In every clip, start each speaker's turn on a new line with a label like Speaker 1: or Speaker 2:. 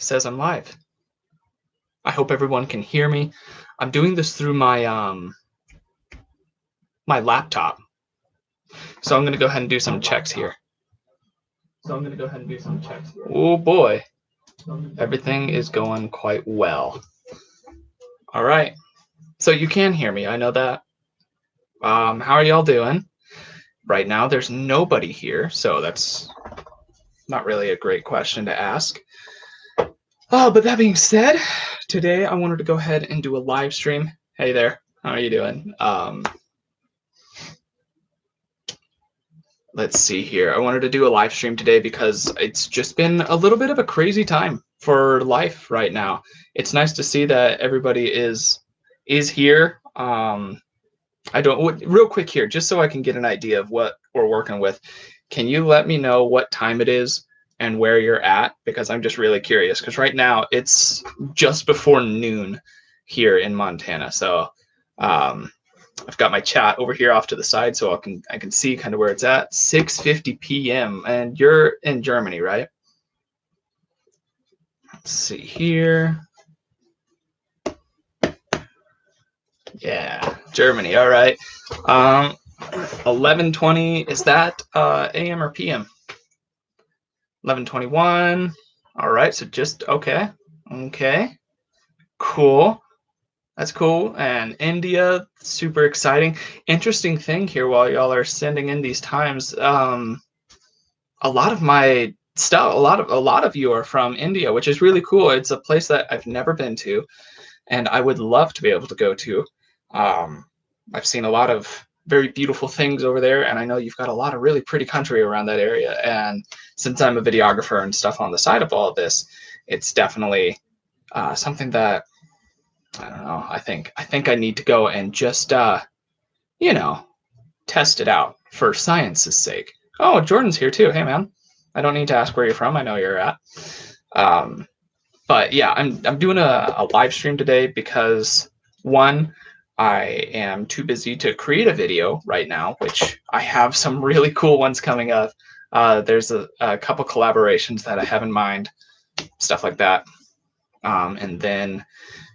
Speaker 1: says I'm live. I hope everyone can hear me. I'm doing this through my my laptop. So I'm going to go ahead and do some checks here. Oh boy. Everything is going quite well. All right. So you can hear me. I know that. How are y'all doing? Right now there's nobody here, so that's not really a great question to ask. But that being said, today I wanted to go ahead and do a live stream. Hey there, how are you doing? Let's see here. I wanted to do a live stream today because it's just been a little bit of a crazy time for life right now. It's nice to see that everybody is here. Real quick here, just so I can get an idea of what we're working with. Can you let me know what time it is and where you're at? Because I'm just really curious. Because right now it's just before noon here in Montana. So I've got my chat over here off to the side, so I can see kind of where it's at. 6:50 p.m. and you're in Germany, right? Let's see here. Yeah, Germany. All right. 11:20. Is that AM or PM? 11:21. All right. So just okay. Okay. Cool. That's cool. And India, super exciting. Interesting thing here while y'all are sending in these times. A lot of my stuff, a lot of you are from India, which is really cool. It's a place that I've never been to, and I would love to be able to go to. I've seen a lot of very beautiful things over there, and I know you've got a lot of really pretty country around that area. And since I'm a videographer and stuff on the side of all of this, it's definitely something that I don't know. I think I need to go and just test it out for science's sake. Oh, Jordan's here too. Hey man, I don't need to ask where you're from. I know you're at. But yeah, I'm doing a live stream today because one, I am too busy to create a video right now, which I have some really cool ones coming up. There's a couple collaborations that I have in mind, stuff like that. And then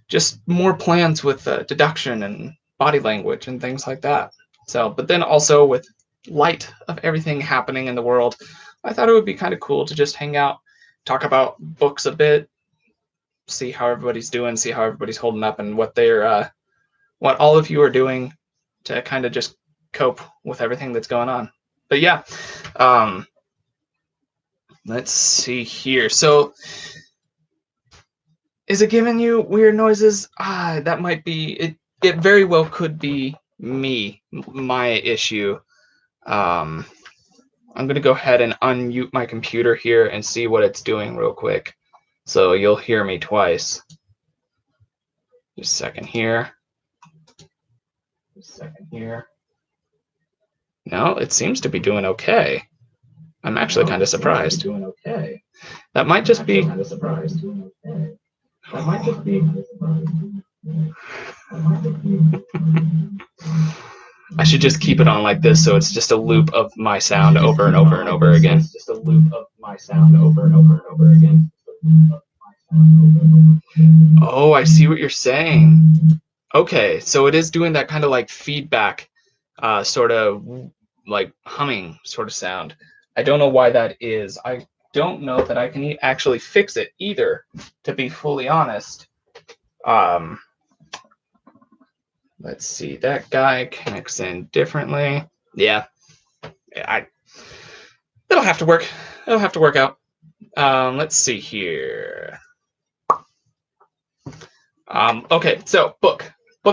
Speaker 1: just more plans with deduction and body language and things like that. So, but then also with light of everything happening in the world, I thought it would be kind of cool to just hang out, talk about books a bit, see how everybody's doing, see how everybody's holding up, and what all of you are doing to kind of just cope with everything that's going on. But yeah, let's see here. So is it giving you weird noises? That might be it. It very well could be my issue. I'm going to go ahead and unmute my computer here and see what it's doing real quick. So you'll hear me twice. Just a second here. No, it seems to be doing okay. I'm actually kind of surprised. That might just be. I should just keep it on like this, so it's just a loop of my sound over and over and over again. Oh, I see what you're saying. Okay, so it is doing that kind of like feedback, sort of like humming sort of sound. I don't know why that is. I don't know that I can actually fix it either, to be fully honest. Let's see, that guy connects in differently. Yeah, it'll have to work. It'll have to work out. Let's see here. Okay, so book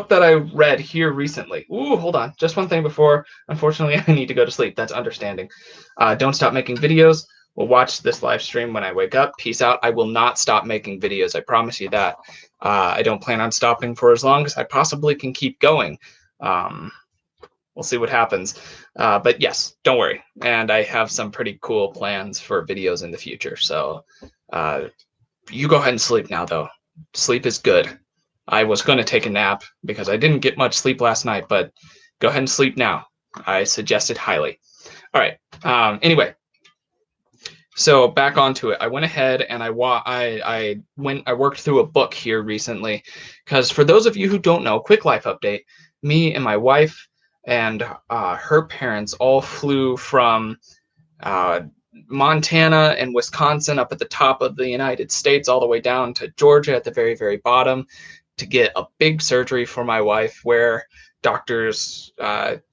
Speaker 1: that I read here recently. Ooh, hold on, just one thing before. Unfortunately, I need to go to sleep. That's understanding. Don't stop making videos. We'll watch this live stream when I wake up. Peace out. I will not stop making videos. I promise you that. I don't plan on stopping for as long as I possibly can keep going. We'll see what happens. But yes, don't worry. And I have some pretty cool plans for videos in the future. So you go ahead and sleep now, though. Sleep is good. I was going to take a nap because I didn't get much sleep last night, but go ahead and sleep now. I suggest it highly. All right. Anyway, So back onto it. I went ahead and I worked through a book here recently, because for those of you who don't know, quick life update: me and my wife and her parents all flew from uh, Montana and Wisconsin up at the top of the United States all the way down to Georgia at the very, very bottom to get a big surgery for my wife, where doctors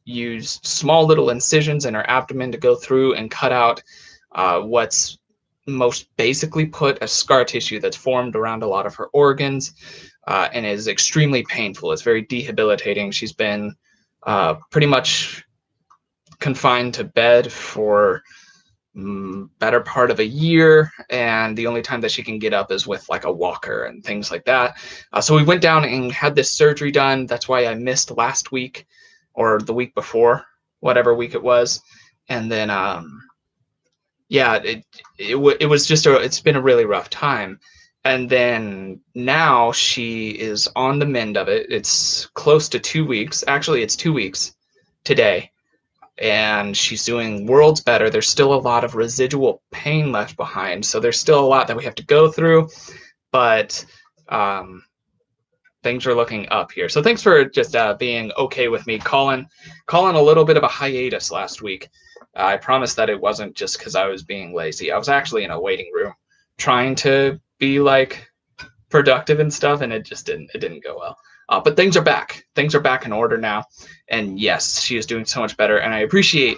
Speaker 1: use small little incisions in her abdomen to go through and cut out what's most basically put a scar tissue that's formed around a lot of her organs, and is extremely painful. It's very debilitating. She's been pretty much confined to bed for better part of a year, and the only time that she can get up is with like a walker and things like that. So we went down and had this surgery done. That's why I missed last week or the week before, whatever week it was. And then yeah, it was just it's been a really rough time. And then now she is on the mend of it. It's close to 2 weeks. Actually, it's 2 weeks today, and she's doing worlds better. There's still a lot of residual pain left behind, so there's still a lot that we have to go through, but things are looking up here. So thanks for just being okay with me calling a little bit of a hiatus last week. I promise that it wasn't just because I was being lazy. I was actually in a waiting room trying to be like productive and stuff, and it didn't go well. But things are back. Things are back in order now, and yes, she is doing so much better. And I appreciate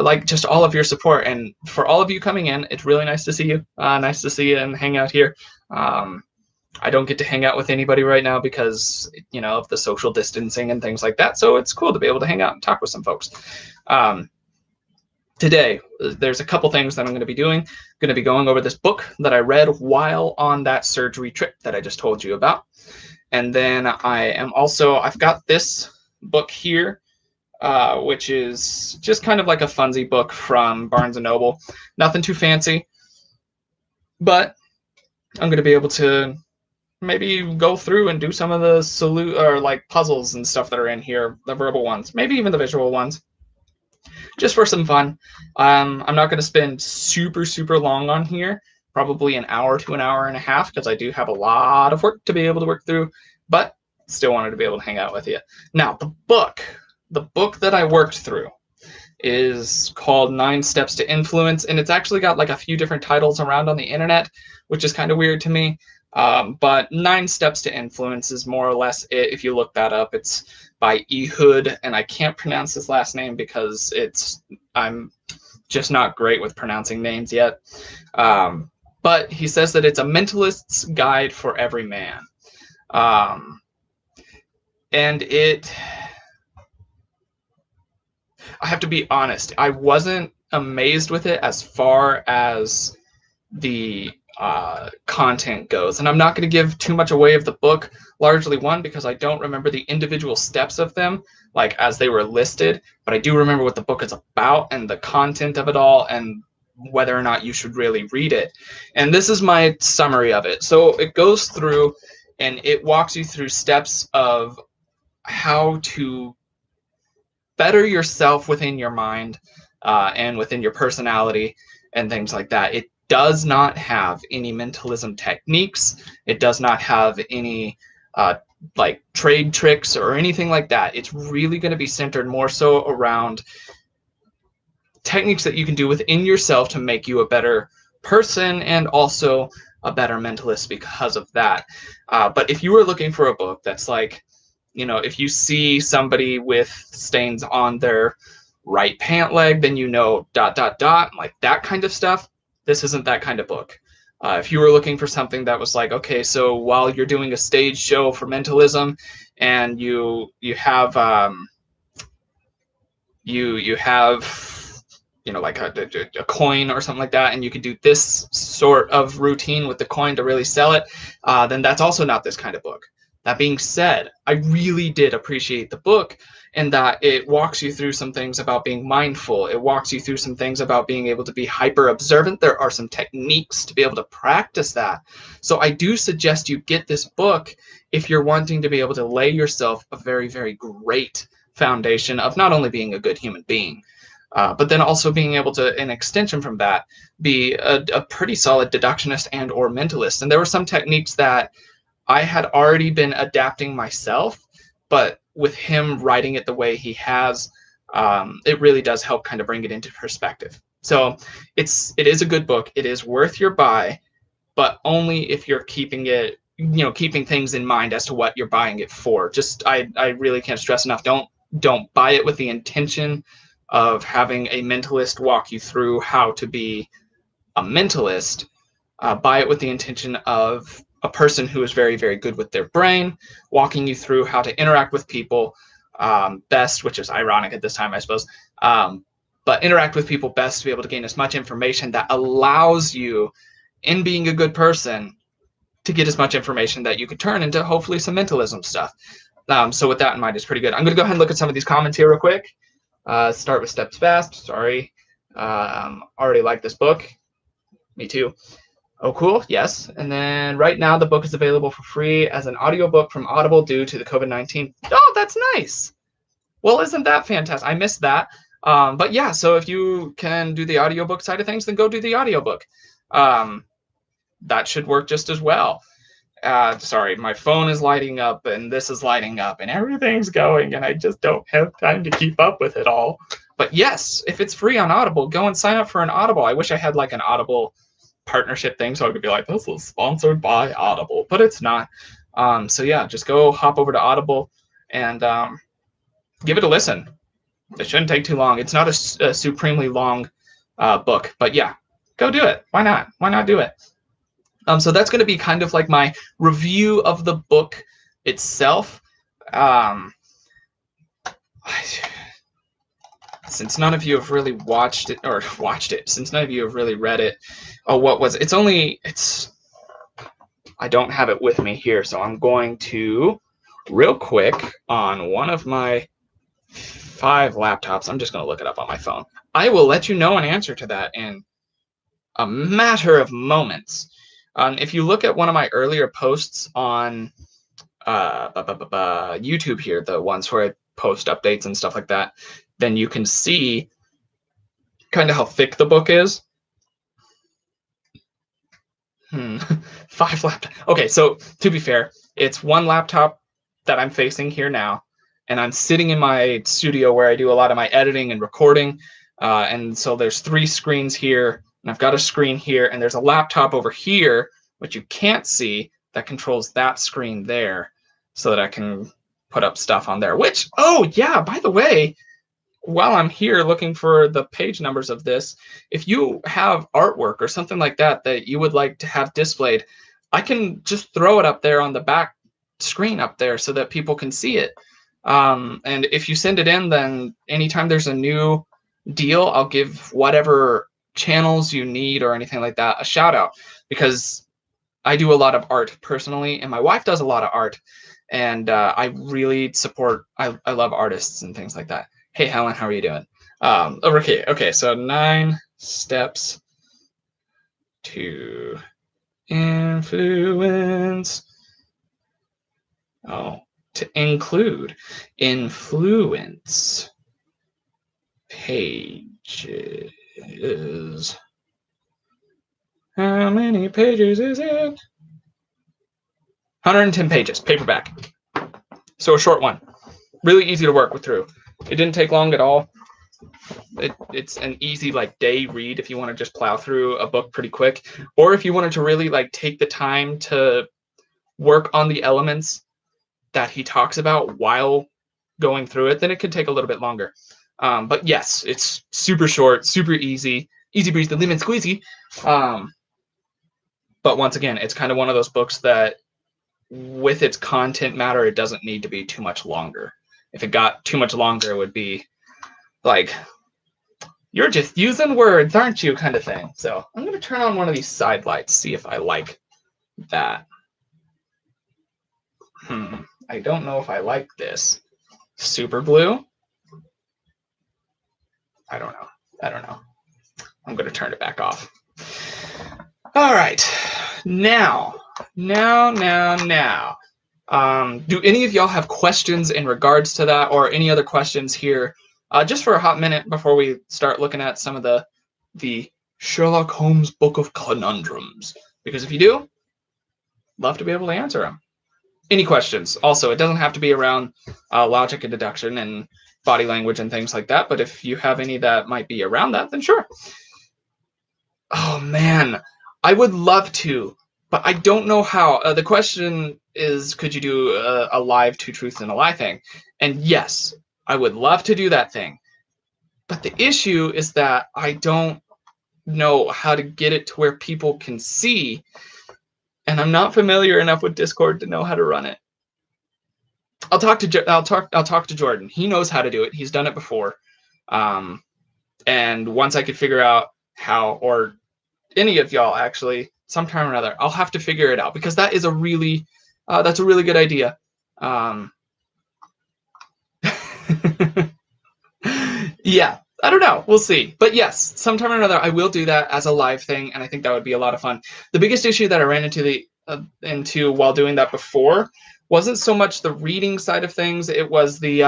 Speaker 1: like just all of your support, and for all of you coming in. It's really nice to see you. Nice to see you and hang out here. I don't get to hang out with anybody right now because, you know, of the social distancing and things like that. So it's cool to be able to hang out and talk with some folks. Today, there's a couple things that I'm going to be doing. I'm going to be going over this book that I read while on that surgery trip that I just told you about. And then I've got this book here, which is just kind of like a funsy book from Barnes & Noble. Nothing too fancy, but I'm going to be able to maybe go through and do some of the like puzzles and stuff that are in here, the verbal ones, maybe even the visual ones, just for some fun. I'm not going to spend super long on here, probably an hour to an hour and a half, because I do have a lot of work to be able to work through, but still wanted to be able to hang out with you. Now, the book that I worked through is called 9 Steps to Influence, and it's actually got like a few different titles around on the internet, which is kind of weird to me. But 9 Steps to Influence is more or less it. If you look that up, it's by Ehud, and I can't pronounce his last name because I'm just not great with pronouncing names yet. But he says that it's a mentalist's guide for every man. And I have to be honest, I wasn't amazed with it as far as the content goes. And I'm not going to give too much away of the book, largely one, because I don't remember the individual steps of them, like as they were listed, but I do remember what the book is about and the content of it all, and whether or not you should really read it. And this is my summary of it. So it goes through and it walks you through steps of how to better yourself within your mind and within your personality and things like that. It does not have any mentalism techniques. It does not have any like trade tricks or anything like that. It's really going to be centered more so around techniques that you can do within yourself to make you a better person and also a better mentalist because of that. But if you were looking for a book that's like, you know, if you see somebody with stains on their right pant leg, then you know ... like that kind of stuff, this isn't that kind of book. If you were looking for something that was like, okay, so while you're doing a stage show for mentalism and you have you have, you know, like a coin or something like that, and you could do this sort of routine with the coin to really sell it, then that's also not this kind of book. That being said, I really did appreciate the book in that it walks you through some things about being mindful. It walks you through some things about being able to be hyper observant. There are some techniques to be able to practice that. So I do suggest you get this book if you're wanting to be able to lay yourself a very, very great foundation of not only being a good human being, but then also being able to, an extension from that, be a pretty solid deductionist and or mentalist. And there were some techniques that I had already been adapting myself, but with him writing it the way he has, it really does help kind of bring it into perspective. So it is a good book. It is worth your buy, but only if you're keeping it, keeping things in mind as to what you're buying it for. Just I really can't stress enough, don't buy it with the intention of having a mentalist walk you through how to be a mentalist. Buy it with the intention of a person who is very, very good with their brain, walking you through how to interact with people best, which is ironic at this time, I suppose. But interact with people best to be able to gain as much information that allows you, in being a good person, to get as much information that you could turn into hopefully some mentalism stuff. So with that in mind, it's pretty good. I'm going to go ahead and look at some of these comments here real quick. Start with Steps Fast. Sorry. Already like this book. Me too. Oh, cool. Yes. And then right now the book is available for free as an audiobook from Audible due to the COVID-19. Oh, that's nice. Well, isn't that fantastic? I missed that. But yeah, so if you can do the audiobook side of things, then go do the audiobook. That should work just as well. Sorry, my phone is lighting up and this is lighting up and everything's going and I just don't have time to keep up with it all. But yes, if it's free on Audible, go and sign up for an Audible. I wish I had like an Audible partnership thing so I could be like, this is sponsored by Audible, but it's not. So yeah, just go hop over to Audible and give it a listen. It shouldn't take too long. It's not a supremely long book, but yeah, go do it. Why not? Why not do it? So that's going to be kind of like my review of the book itself. Since none of you have really watched it, since none of you have really read it, I don't have it with me here, so I'm going to, real quick, on one of my 5 laptops, I'm just going to look it up on my phone. I will let you know an answer to that in a matter of moments. If you look at one of my earlier posts on YouTube here, the ones where I post updates and stuff like that, then you can see kind of how thick the book is. 5 laptops. Okay, so to be fair, it's one laptop that I'm facing here now, and I'm sitting in my studio where I do a lot of my editing and recording, and so there's 3 screens here, and I've got a screen here, and there's a laptop over here, which you can't see, that controls that screen there, so that I can put up stuff on there. Which, oh yeah, by the way, while I'm here looking for the page numbers of this, if you have artwork or something like that that you would like to have displayed, I can just throw it up there on the back screen up there so that people can see it. And if you send it in, then anytime there's a new deal, I'll give whatever channels you need or anything like that a shout out, because I do a lot of art personally, and my wife does a lot of art, and I really support, I love artists and things like that. Hey, Helen, how are you doing? Okay, so 9 steps to influence. Oh, to include influence pages. How many pages is it? 110 pages, paperback. So a short one. Really easy to work through. It didn't take long at all. It's an easy day read if you want to just plow through a book pretty quick, or if you wanted to really take the time to work on the elements that he talks about while going through it, then it could take a little bit longer. But yes, it's super short, super easy breezy, lemon squeezy. But once again, it's kind of one of those books that, with its content matter, it doesn't need to be too much longer. If it got too much longer, it would be like, you're just using words, aren't you, kind of thing. So I'm going to turn on one of these side lights, see if I like that. I don't know if I like this. Super glue? I don't know. I'm going to turn it back off. All right. Now. Do any of y'all have questions in regards to that, or any other questions here just for a hot minute before we start looking at some of the Sherlock Holmes Book of Conundrums. Because if you do, love to be able to answer them. Any questions? Also, it doesn't have to be around logic and deduction and body language and things like that, but if you have any that might be around that, then sure. Oh man, I would love to, but I don't know how. The question is, could you do a live two truths and a lie thing? And yes, I would love to do that thing. But the issue is that I don't know how to get it to where people can see, and I'm not familiar enough with Discord to know how to run it. I'll talk to Jordan. He knows how to do it. He's done it before. And once I could figure out how, or any of y'all actually, sometime or another, I'll have to figure it out, because that is a really that's a really good idea. Yeah, I don't know. We'll see. But yes, sometime or another, I will do that as a live thing, and I think that would be a lot of fun. The biggest issue that I ran into while doing that before wasn't so much the reading side of things. It was the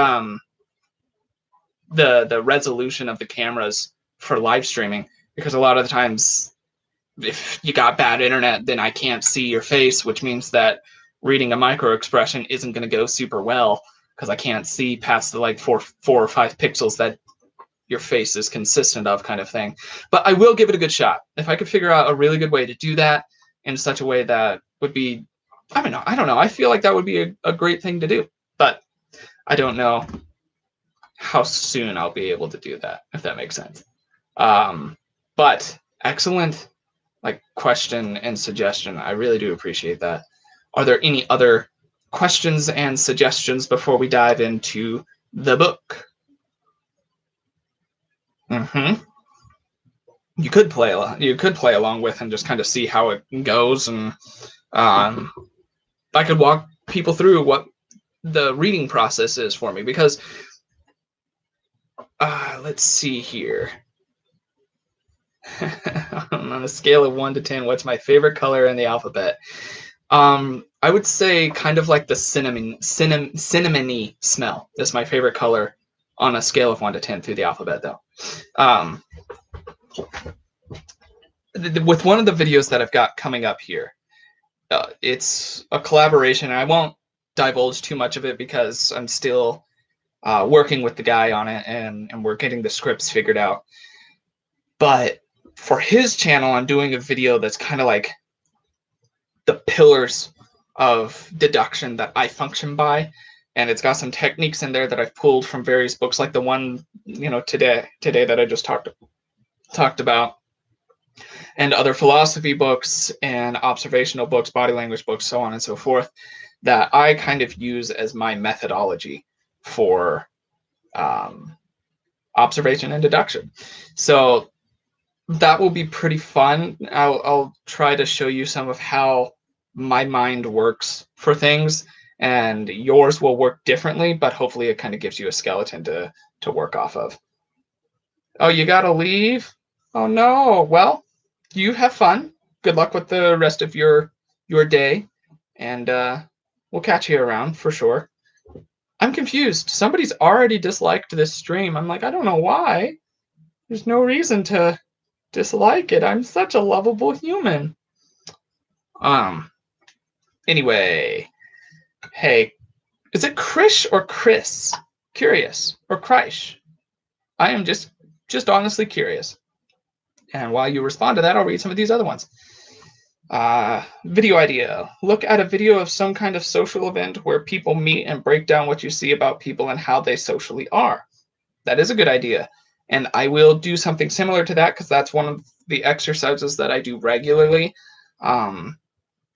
Speaker 1: resolution of the cameras for live streaming, because a lot of the times, if you got bad internet, then I can't see your face, which means that reading a micro expression isn't going to go super well, because I can't see past the like four or five pixels that your face is consistent of, kind of thing. But I will give it a good shot. If I could figure out a really good way to do that in such a way that would be, I don't know. I feel like that would be a great thing to do, but I don't know how soon I'll be able to do that, if that makes sense. But excellent question and suggestion. I really do appreciate that. Are there any other questions and suggestions before we dive into the book? You could play along with and just kind of see how it goes, and I could walk people through what the reading process is for me, because let's see here. On a scale of 1 to 10, what's my favorite color in the alphabet? I would say kind of like the cinnamony smell is my favorite color on a scale of 1 to 10 through the alphabet, though. With one of the videos that I've got coming up here, it's a collaboration, and I won't divulge too much of it because I'm still working with the guy on it, and we're getting the scripts figured out. But for his channel, I'm doing a video that's kind of like the pillars of deduction that I function by, and it's got some techniques in there that I've pulled from various books, like the one today that I just talked about, and other philosophy books and observational books, body language books, so on and so forth, that I kind of use as my methodology for observation and deduction. So that will be pretty fun. I'll try to show you some of how my mind works for things, and yours will work differently, but hopefully it kind of gives you a skeleton to work off of. Oh, you gotta leave? Oh no. Well, you have fun. Good luck with the rest of your day, and we'll catch you around for sure. I'm confused. Somebody's already disliked this stream. I'm like, I don't know why. There's no reason to dislike it. I'm such a lovable human. Anyway, hey, is it Krish or Chris? Curious, or Krish? I am just honestly curious. And while you respond to that, I'll read some of these other ones. Video idea. Look at a video of some kind of social event where people meet and break down what you see about people and how they socially are. That is a good idea. And I will do something similar to that, because that's one of the exercises that I do regularly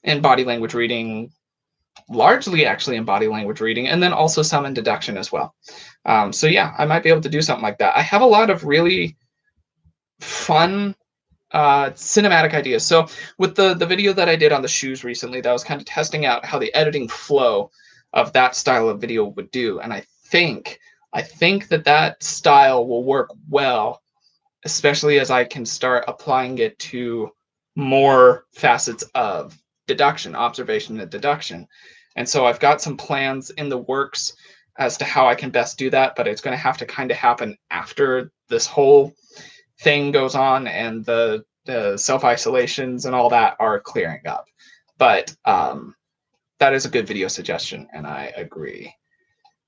Speaker 1: in body language reading, largely actually in body language reading, and then also some in deduction as well. So yeah, I might be able to do something like that. I have a lot of really fun cinematic ideas. So with the video that I did on the shoes recently, that was kind of testing out how the editing flow of that style of video would do. And I think that style will work well, especially as I can start applying it to more facets of deduction, observation and deduction. And so I've got some plans in the works as to how I can best do that, but it's going to have to kind of happen after this whole thing goes on and the self-isolations and all that are clearing up. But that is a good video suggestion, and I agree.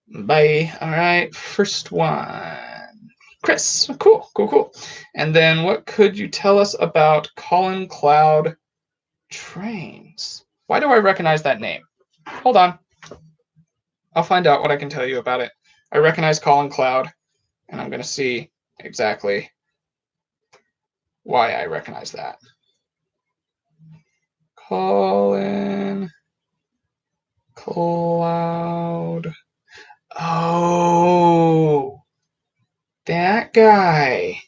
Speaker 1: Bye. All right, first one. Chris, cool. And then what could you tell us about Colin Cloud Trains? Why do I recognize that name? Hold on. I'll find out what I can tell you about it. I recognize Colin Cloud, and I'm going to see exactly why I recognize that. Colin Cloud. Oh, that guy.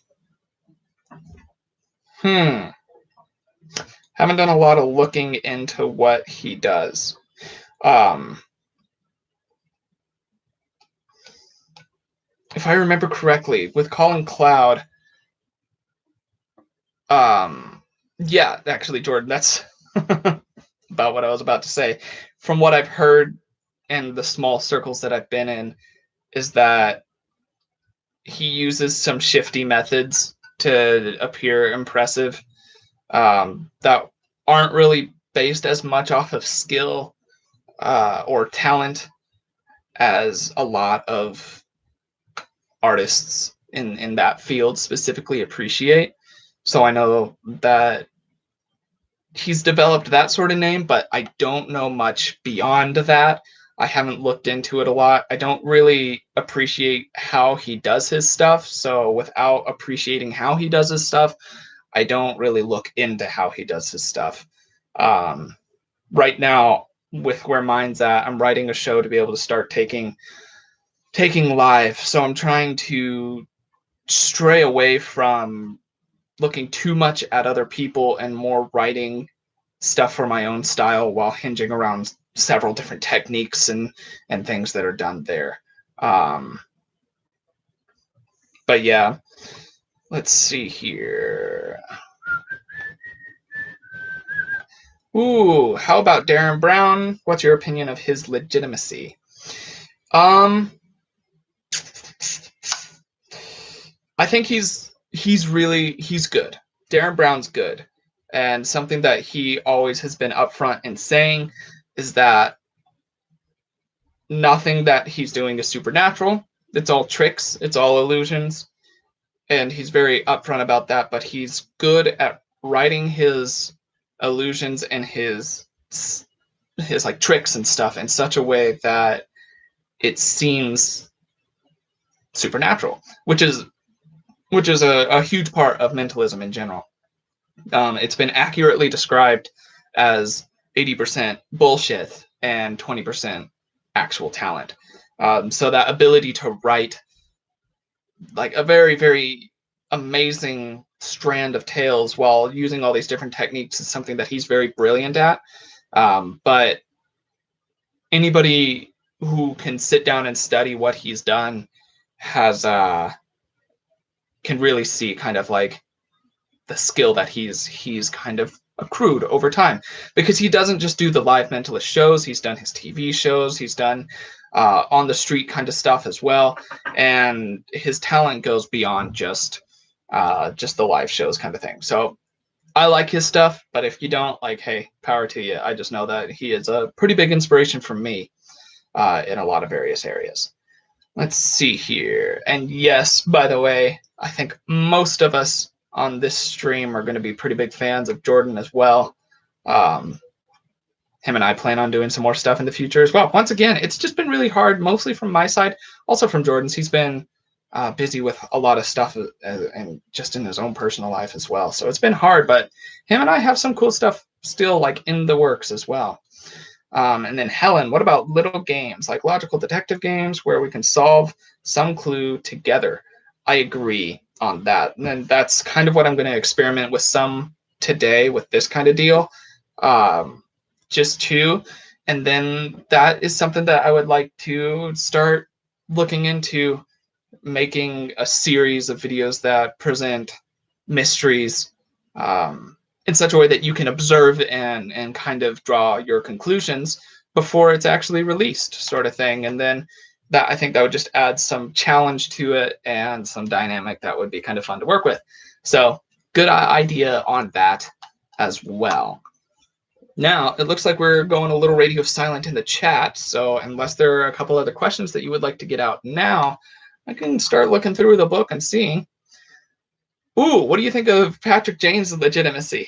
Speaker 1: Haven't done a lot of looking into what he does. If I remember correctly, with Colin Cloud, yeah, actually, Jordan, that's about what I was about to say. From what I've heard and the small circles that I've been in, is that he uses some shifty methods to appear impressive that aren't really based as much off of skill or talent as a lot of artists in that field specifically appreciate. So I know that he's developed that sort of name, but I don't know much beyond that. I haven't looked into it a lot. I don't really appreciate how he does his stuff. So without appreciating how he does his stuff, I don't really look into how he does his stuff. Right now, with where mine's at, I'm writing a show to be able to start taking live. So I'm trying to stray away from looking too much at other people and more writing stuff for my own style while hinging around several different techniques and things that are done there. But yeah, let's see here. Ooh, how about Darren Brown? What's your opinion of his legitimacy? I think he's good. Darren Brown's good. And something that he always has been upfront in saying is that nothing that he's doing is supernatural. It's all tricks. It's all illusions. And he's very upfront about that, but he's good at writing his illusions and his like tricks and stuff in such a way that it seems supernatural, which is a huge part of mentalism in general. It's been accurately described as 80% bullshit and 20% actual talent. So that ability to write like a very, very amazing strand of tales while using all these different techniques is something that he's very brilliant at. But anybody who can sit down and study what he's done has can really see kind of like the skill that he's kind of accrued over time, because he doesn't just do the live mentalist shows. He's done his TV shows. He's done on the street kind of stuff as well, and his talent goes beyond just the live shows kind of thing. So I like his stuff, but if you don't, like, hey, power to you. I just know that he is a pretty big inspiration for me in a lot of various areas. Let's see here. And yes, by the way, I think most of us on this stream are going to be pretty big fans of Jordan as well. Him and I plan on doing some more stuff in the future as well. Once again, it's just been really hard, mostly from my side, also from Jordan's. He's been busy with a lot of stuff and just in his own personal life as well. So it's been hard, but him and I have some cool stuff still like in the works as well. And then Helen, what about little games like logical detective games where we can solve some clue together? I agree on that. And then that's kind of what I'm going to experiment with some today with this kind of deal. Just two. And then that is something that I would like to start looking into, making a series of videos that present mysteries in such a way that you can observe and kind of draw your conclusions before it's actually released, sort of thing. And then that I think that would just add some challenge to it and some dynamic that would be kind of fun to work with. So good idea on that as well. Now, it looks like we're going a little radio silent in the chat, so unless there are a couple other questions that you would like to get out now, I can start looking through the book and seeing. Ooh, what do you think of Patrick James' legitimacy?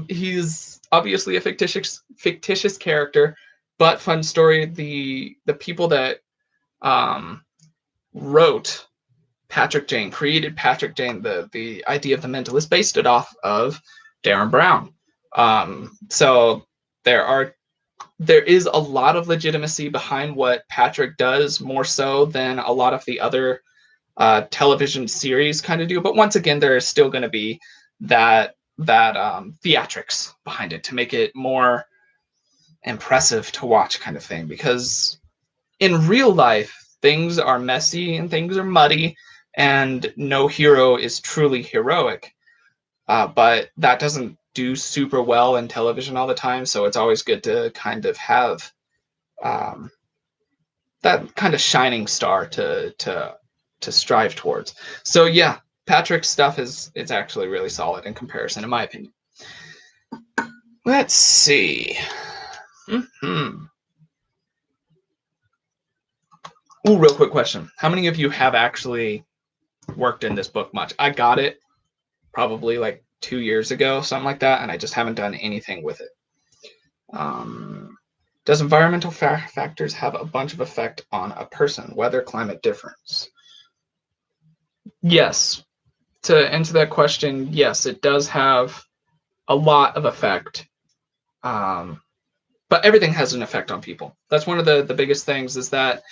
Speaker 1: He's obviously a fictitious character, but fun story. The people that wrote Patrick Jane, created Patrick Jane, the idea of the Mentalist, based it off of Darren Brown. So there is a lot of legitimacy behind what Patrick does, more so than a lot of the other television series kind of do. But once again, there is still going to be that theatrics behind it to make it more impressive to watch, kind of thing. Because in real life, things are messy and things are muddy, and no hero is truly heroic. But that doesn't do super well in television all the time, so it's always good to kind of have that kind of shining star to strive towards. So yeah, Patrick's stuff it's actually really solid in comparison, in my opinion. Let's see. Ooh, real quick question. How many of you have actually worked in this book much? I got it probably like 2 years ago, something like that, and I just haven't done anything with it. Does environmental factors have a bunch of effect on a person? Weather, climate difference? Yes. To answer that question, yes, it does have a lot of effect. But everything has an effect on people. That's one of the biggest things, is that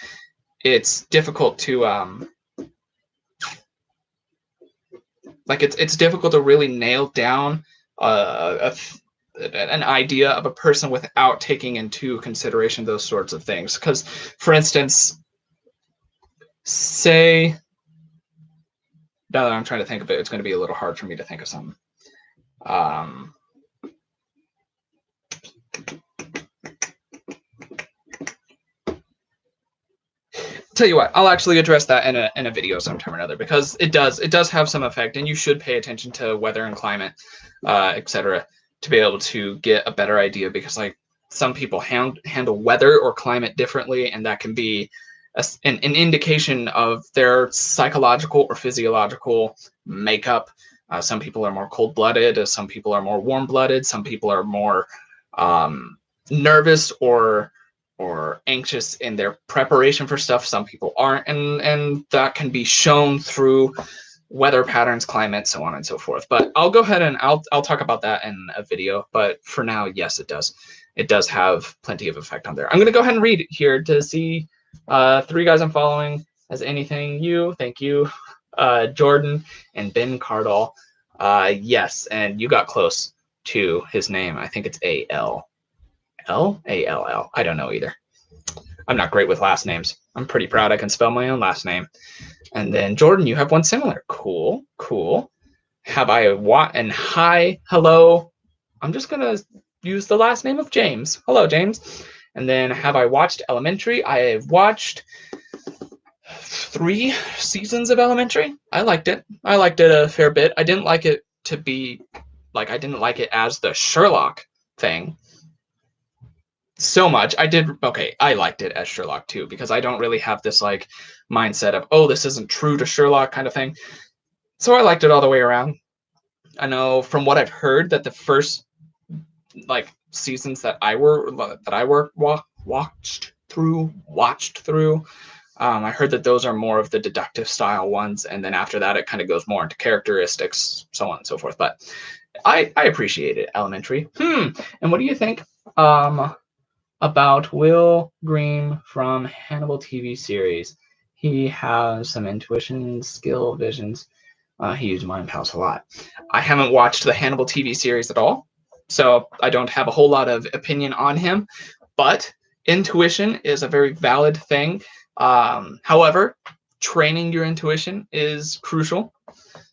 Speaker 1: it's difficult to it's difficult to really nail down an idea of a person without taking into consideration those sorts of things. Because, for instance, say, now that I'm trying to think of it, it's going to be a little hard for me to think of something. Tell you what, I'll actually address that in a video sometime or another, because it does have some effect, and you should pay attention to weather and climate, etc., to be able to get a better idea. Because like some people handle weather or climate differently, and that can be an indication of their psychological or physiological makeup. Some people are more cold-blooded, some people are more warm-blooded, some people are more nervous or anxious in their preparation for stuff. Some people aren't, and that can be shown through weather patterns, climate, so on and so forth. But I'll go ahead and I'll talk about that in a video. But for now, yes, it does have plenty of effect on there. I'm going to go ahead and read here to see 3 guys I'm following as anything. Thank you, Jordan and Ben Cardall. Yes, and you got close to his name. I think it's A-L. A-L-L. I don't know either. I'm not great with last names. I'm pretty proud I can spell my own last name. And then Jordan, you have one similar. Cool. And hi, hello. I'm just gonna use the last name of James. Hello, James. And then, have I watched Elementary? I have watched 3 seasons of Elementary. I liked it. I liked it a fair bit. I didn't like it to be like, I didn't like it as the Sherlock thing so much. I liked it as Sherlock too, because I don't really have this like mindset of, oh, this isn't true to Sherlock kind of thing. So I liked it all the way around. I know from what I've heard that the first like seasons that I watched through, I heard that those are more of the deductive style ones, and then after that it kind of goes more into characteristics, so on and so forth. But I appreciated Elementary. And what do you think about Will Green from Hannibal TV series? He has some intuition, skill, visions. He used Mind Palace a lot. I haven't watched the Hannibal TV series at all, so I don't have a whole lot of opinion on him, but intuition is a very valid thing. However, training your intuition is crucial.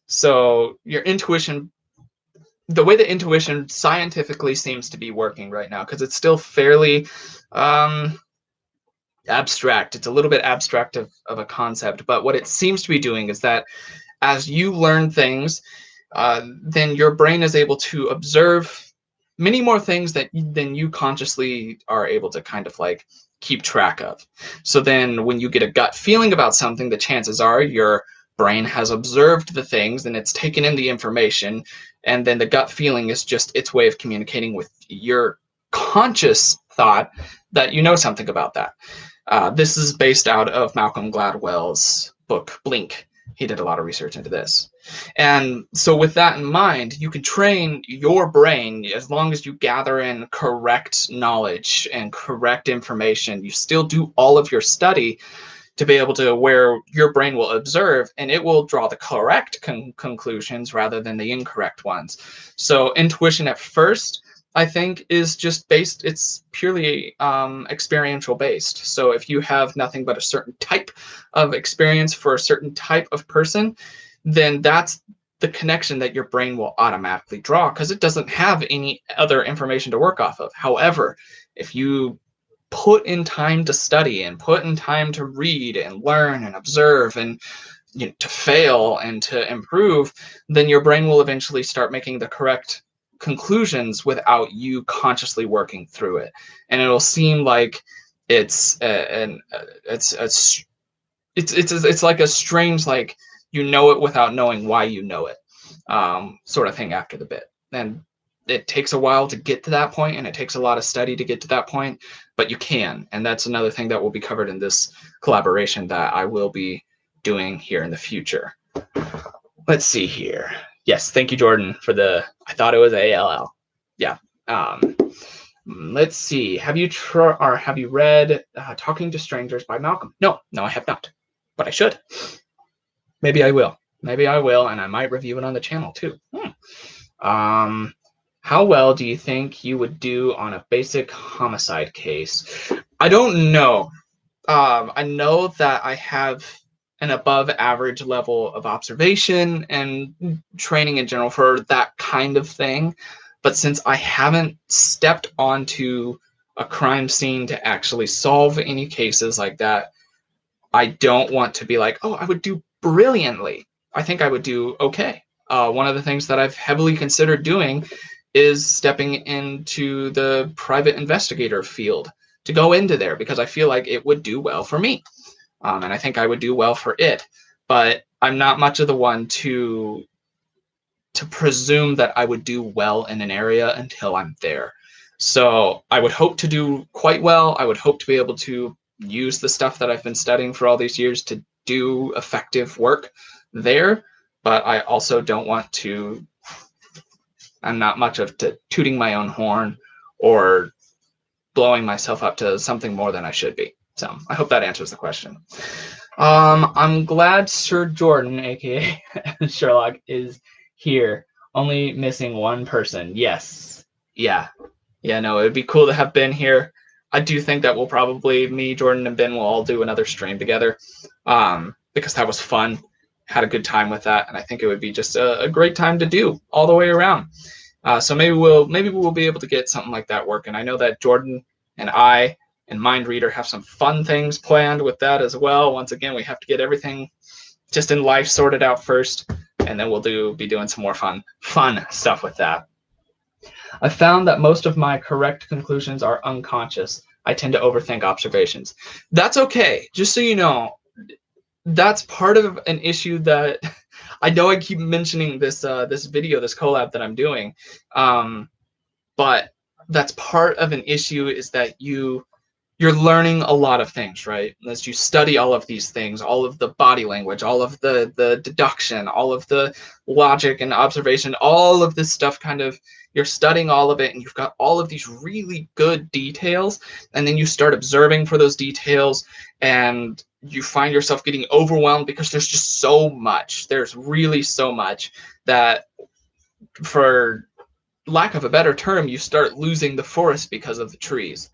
Speaker 1: So your intuition, the way that intuition scientifically seems to be working right now, because it's still fairly abstract. It's a little bit abstract of a concept, but what it seems to be doing is that as you learn things, then your brain is able to observe many more things than you consciously are able to kind of like keep track of. So then when you get a gut feeling about something, the chances are your brain has observed the things and it's taken in the information, and then the gut feeling is just its way of communicating with your conscious thought that you know something about that. This is based out of Malcolm Gladwell's book Blink. He did a lot of research into this. And so with that in mind, you can train your brain as long as you gather in correct knowledge and correct information. You still do all of your study to be able to where your brain will observe and it will draw the correct conclusions rather than the incorrect ones. So intuition at first, I think, is just based, it's purely experiential based. So if you have nothing but a certain type of experience for a certain type of person, then that's the connection that your brain will automatically draw because it doesn't have any other information to work off of. However, if you put in time to study and put in time to read and learn and observe and to fail and to improve, then your brain will eventually start making the correct conclusions without you consciously working through it, and it'll seem like it's like a strange, like, you know it without knowing why you know it, sort of thing after the bit. And it takes a while to get to that point, and it takes a lot of study to get to that point, but you can. And that's another thing that will be covered in this collaboration that I will be doing here in the future. Let's see here. Yes, thank you, Jordan, for the, I thought it was ALL. Yeah. Let's see. Have you read Talking to Strangers by Malcolm? No, I have not, but I should. Maybe I will. And I might review it on the channel too. How well do you think you would do on a basic homicide case? I don't know. I know that I have an above average level of observation and training in general for that kind of thing. But since I haven't stepped onto a crime scene to actually solve any cases like that, I don't want to be like, oh, I would do brilliantly. I think I would do okay. One of the things that I've heavily considered doing is stepping into the private investigator field, to go into there, because I feel like it would do well for me. And I think I would do well for it. But I'm not much of the one to presume that I would do well in an area until I'm there. So I would hope to do quite well. I would hope to be able to use the stuff that I've been studying for all these years to do effective work there. But I also don't want to, I'm not much of tooting my own horn or blowing myself up to something more than I should be. So I hope that answers the question. I'm glad Sir Jordan, aka Sherlock, is here. Only missing one person. Yes. Yeah, no, it'd be cool to have Ben here. I do think that we'll probably, me, Jordan, and Ben will all do another stream together, because that was fun. Had a good time with that, and I think it would be just a great time to do all the way around. So maybe we'll be able to get something like that working. I know that Jordan and I and Mindreader have some fun things planned with that as well. Once again, we have to get everything just in life sorted out first, and then we'll be doing some more fun stuff with that. I found that most of my correct conclusions are unconscious. I tend to overthink observations. That's okay. Just so you know, that's part of an issue that I know I keep mentioning this video, this collab that I'm doing, but that's part of an issue, is that you're learning a lot of things, right? As you study all of these things, all of the body language, all of the deduction, all of the logic and observation, all of this stuff, kind of, you're studying all of it, and you've got all of these really good details, and then you start observing for those details, and you find yourself getting overwhelmed because there's just so much. There's really so much that, for lack of a better term, you start losing the forest because of the trees.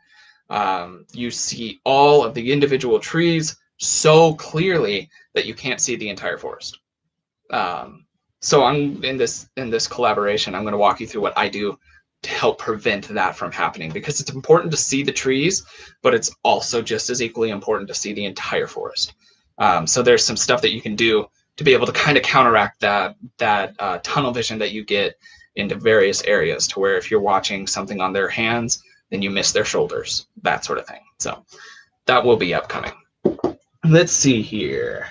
Speaker 1: You see all of the individual trees so clearly that you can't see the entire forest. So I'm in this collaboration, I'm going to walk you through what I do to help prevent that from happening, because it's important to see the trees, but it's also just as equally important to see the entire forest. So there's some stuff that you can do to be able to kind of counteract that tunnel vision that you get into various areas, to where if you're watching something on their hands, then you miss their shoulders, that sort of thing. So that will be upcoming. Let's see here.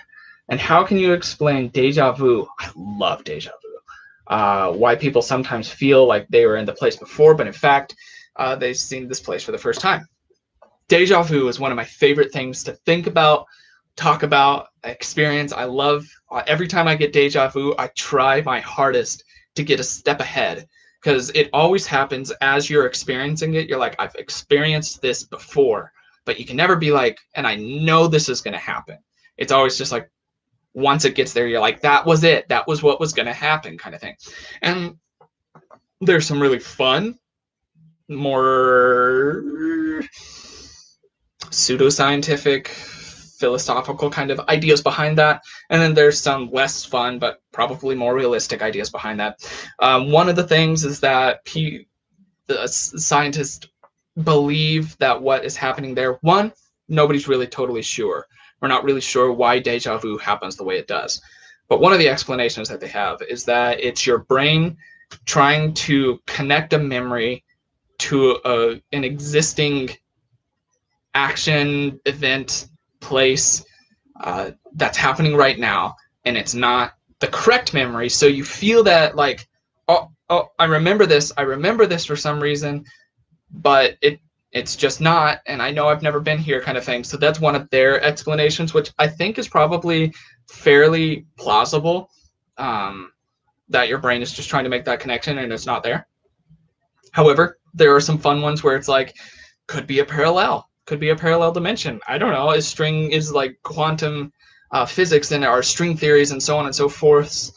Speaker 1: And how can you explain deja vu? I love deja vu. Why people sometimes feel like they were in the place before, but in fact, they've seen this place for the first time. Deja vu is one of my favorite things to think about, talk about, experience. I love, every time I get deja vu, I try my hardest to get a step ahead, because it always happens as you're experiencing it. You're like, I've experienced this before, but you can never be like, and I know this is going to happen. It's always just like, once it gets there, you're like, that was it. That was what was going to happen, kind of thing. And there's some really fun, more pseudoscientific, philosophical kind of ideas behind that. And then there's some less fun, but probably more realistic ideas behind that. One of the things is that the scientists believe that what is happening there, one, nobody's really totally sure. We're not really sure why deja vu happens the way it does. But one of the explanations that they have is that it's your brain trying to connect a memory to an existing action, event, place that's happening right now, and it's not the correct memory. So you feel that like, oh, I remember this for some reason, but it's just not, and I know I've never been here, kind of thing. So that's one of their explanations, which I think is probably fairly plausible, that your brain is just trying to make that connection and it's not there. However, there are some fun ones where it's like, could be a parallel dimension. I don't know. String is like quantum physics, and our string theories and so on and so forth.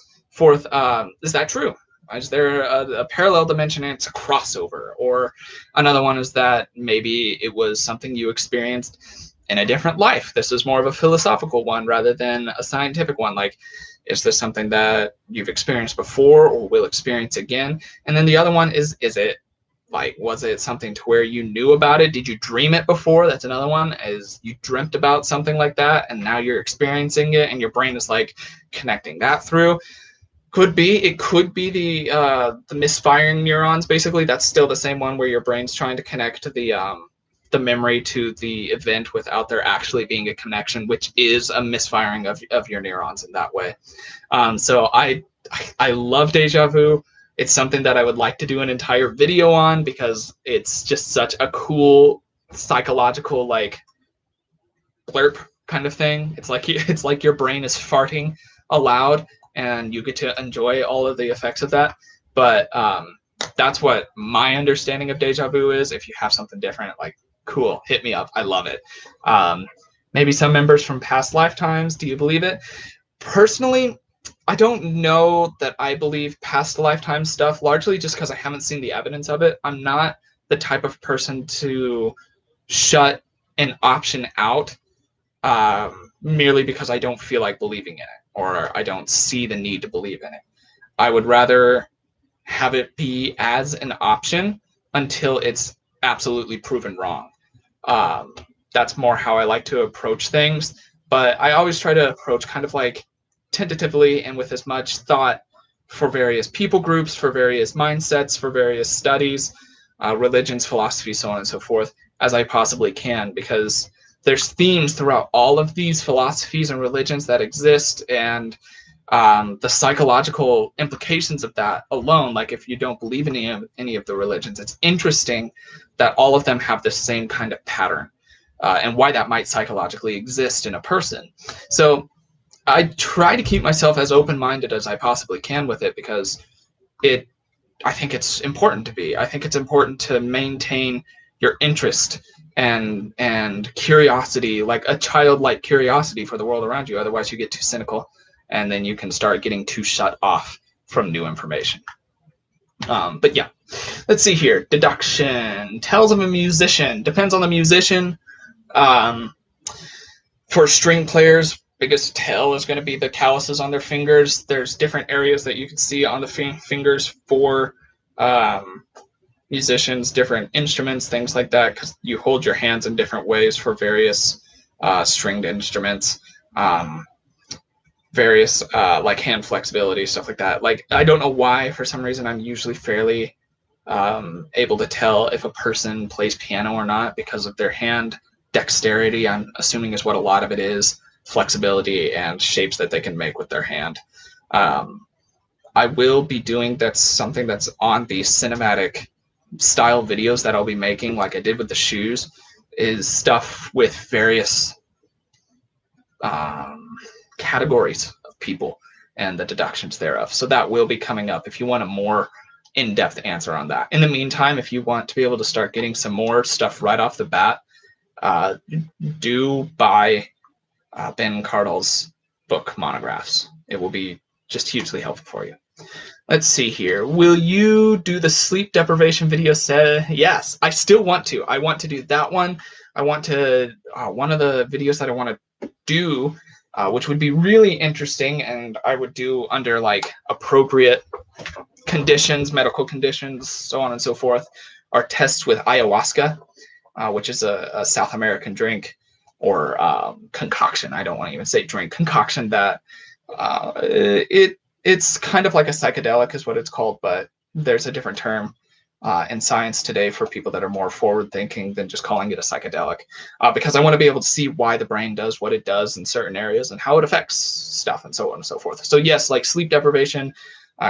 Speaker 1: Is that true? Is there a parallel dimension and it's a crossover? Or another one is that maybe it was something you experienced in a different life. This is more of a philosophical one rather than a scientific one. Like, is this something that you've experienced before or will experience again? And then the other one is it like, was it something to where you knew about it? Did you dream it before? That's another one, is you dreamt about something like that and now you're experiencing it and your brain is like connecting that through. It could be the misfiring neurons. Basically, that's still the same one where your brain's trying to connect to the memory to the event without there actually being a connection, which is a misfiring of your neurons in that way. So I love deja vu. It's something that I would like to do an entire video on, because it's just such a cool psychological like blurb kind of thing. It's like your brain is farting aloud, and you get to enjoy all of the effects of that. But that's what my understanding of deja vu is. If you have something different, like, cool, hit me up. I love it. Maybe some members from past lifetimes. Do you believe it? Personally, I don't know that I believe past lifetime stuff, largely just because I haven't seen the evidence of it. I'm not the type of person to shut an option out merely because I don't feel like believing in it, or I don't see the need to believe in it. I would rather have it be as an option until it's absolutely proven wrong. That's more how I like to approach things, but I always try to approach kind of like tentatively and with as much thought for various people groups, for various mindsets, for various studies, religions, philosophy, so on and so forth, as I possibly can, because there's themes throughout all of these philosophies and religions that exist, and the psychological implications of that alone, like if you don't believe in any of the religions, it's interesting that all of them have the same kind of pattern, and why that might psychologically exist in a person. So I try to keep myself as open-minded as I possibly can with it, because I think it's important to be. I think it's important to maintain your interest and curiosity, like a childlike curiosity for the world around you. Otherwise you get too cynical, and then you can start getting too shut off from new information. But yeah, let's see here. Deduction. Tells of a musician. Depends on the musician. For string players, biggest tell is going to be the calluses on their fingers. There's different areas that you can see on the fingers for musicians, different instruments, things like that, because you hold your hands in different ways for various stringed instruments, various like hand flexibility, stuff like that. Like, I don't know why, for some reason, I'm usually fairly able to tell if a person plays piano or not because of their hand dexterity. I'm assuming is what a lot of it is, flexibility and shapes that they can make with their hand. I will be doing that's something that's on the cinematic style videos that I'll be making, like I did with the shoes, is stuff with various categories of people and the deductions thereof. So that will be coming up if you want a more in-depth answer on that. In the meantime, if you want to be able to start getting some more stuff right off the bat, do buy Ben Cardall's book Monographs. It will be just hugely helpful for you. Let's see here. Will you do the sleep deprivation video set? Yes, I still want to. I want to do that one. I want to, one of the videos that I want to do, which would be really interesting, and I would do under like appropriate conditions, medical conditions, so on and so forth, are tests with ayahuasca, which is a South American drink or concoction. I don't want to even say drink, concoction that it's kind of like a psychedelic is what it's called, but there's a different term in science today for people that are more forward thinking than just calling it a psychedelic, because I want to be able to see why the brain does what it does in certain areas and how it affects stuff and so on and so forth. So yes, like sleep deprivation,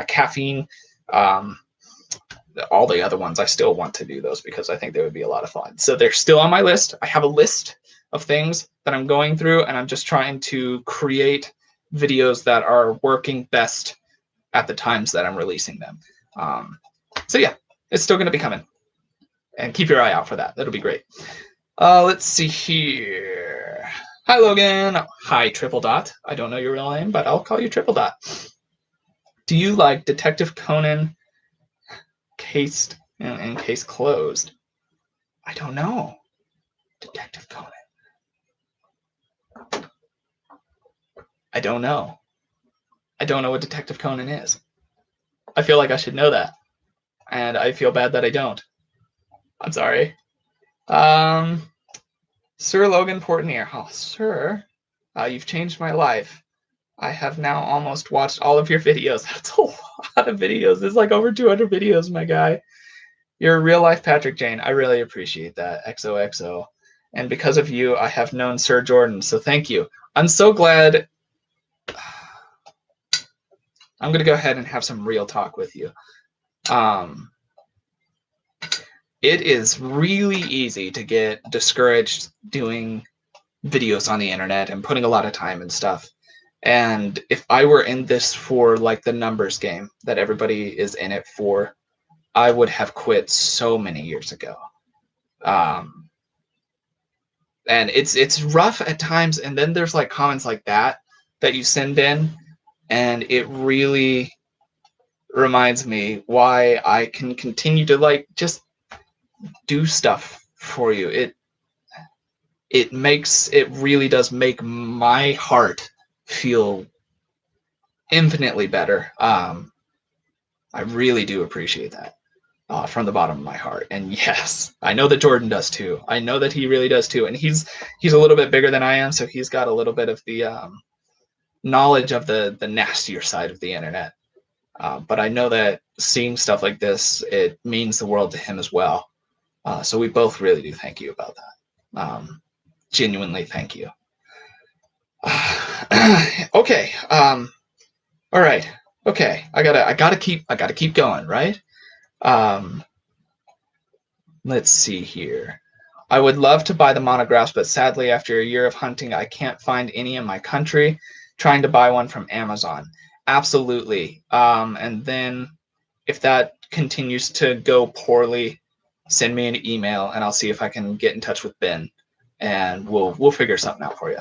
Speaker 1: caffeine, all the other ones, I still want to do those because I think they would be a lot of fun. So they're still on my list. I have a list of things that I'm going through, and I'm just trying to create videos that are working best at the times that I'm releasing them. So yeah, it's still going to be coming, and keep your eye out for that. That'll be great. Let's see here. Hi, Logan. Hi, Triple Dot. I don't know your real name, but I'll call you Triple Dot. Do you like Detective Conan cased and case closed? I don't know. Detective Conan. I don't know. I don't know what Detective Conan is. I feel like I should know that, and I feel bad that I don't. I'm sorry. Sir Logan Portnier. Oh, sir, you've changed my life. I have now almost watched all of your videos. That's a lot of videos. There's like over 200 videos, my guy. You're a real life Patrick Jane. I really appreciate that. XOXO. And because of you, I have known Sir Jordan. So thank you. I'm so glad. I'm going to go ahead and have some real talk with you. It is really easy to get discouraged doing videos on the internet and putting a lot of time and stuff. And if I were in this for like the numbers game that everybody is in it for, I would have quit so many years ago. And it's rough at times. And then there's like comments like that you send in, and it really reminds me why I can continue to like just do stuff for you. It really does make my heart feel infinitely better. I really do appreciate that from the bottom of my heart. And yes, I know that Jordan does too. I know that he really does too. And he's a little bit bigger than I am, so he's got a little bit of the knowledge of the nastier side of the internet. But I know that seeing stuff like this, it means the world to him as well. So we both really do thank you about that. Genuinely thank you. Okay. All right. Okay. I gotta keep going, right? Let's see here. I would love to buy the monographs, but sadly, after a year of hunting, I can't find any in my country. Trying to buy one from Amazon. Absolutely. And then if that continues to go poorly, send me an email and I'll see if I can get in touch with Ben, and we'll figure something out for you.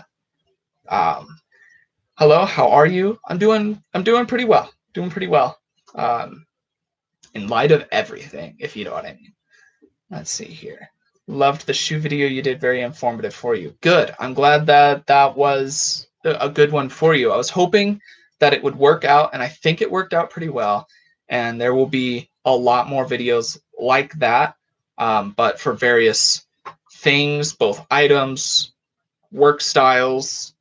Speaker 1: Hello, how are you? I'm doing pretty well. Doing pretty well. In light of everything, if you know what I mean. Let's see here. Loved the shoe video you did. Very informative for you. Good. I'm glad that was a good one for you. I was hoping that it would work out, and I think it worked out pretty well. And there will be a lot more videos like that, but for various things, both items, work styles,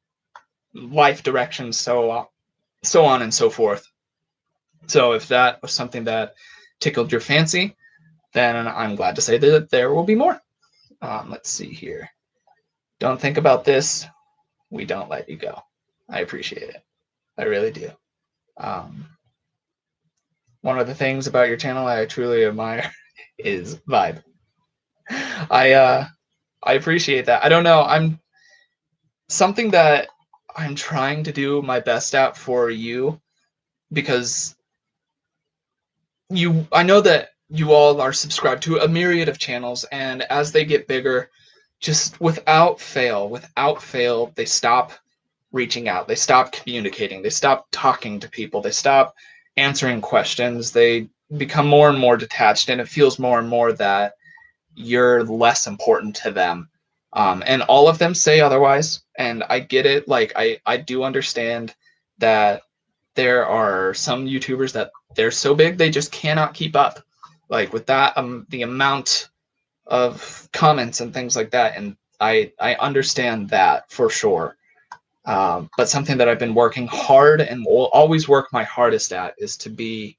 Speaker 1: life directions, so on and so forth. So if that was something that tickled your fancy, then I'm glad to say that there will be more. Let's see here. Don't think about this. We don't let you go. I appreciate it. I really do. One of the things about your channel I truly admire is vibe. I appreciate that. I don't know. I'm something that I'm trying to do my best at for you, because I know that you all are subscribed to a myriad of channels, and as they get bigger, just without fail, they stop reaching out. They stop communicating. They stop talking to people. They stop answering questions. They become more and more detached, and it feels more and more that you're less important to them. And all of them say otherwise, and I get it. Like, I do understand that there are some YouTubers that they're so big they just cannot keep up, like with that the amount of comments and things like that, and I understand that for sure. But something that I've been working hard and will always work my hardest at is to be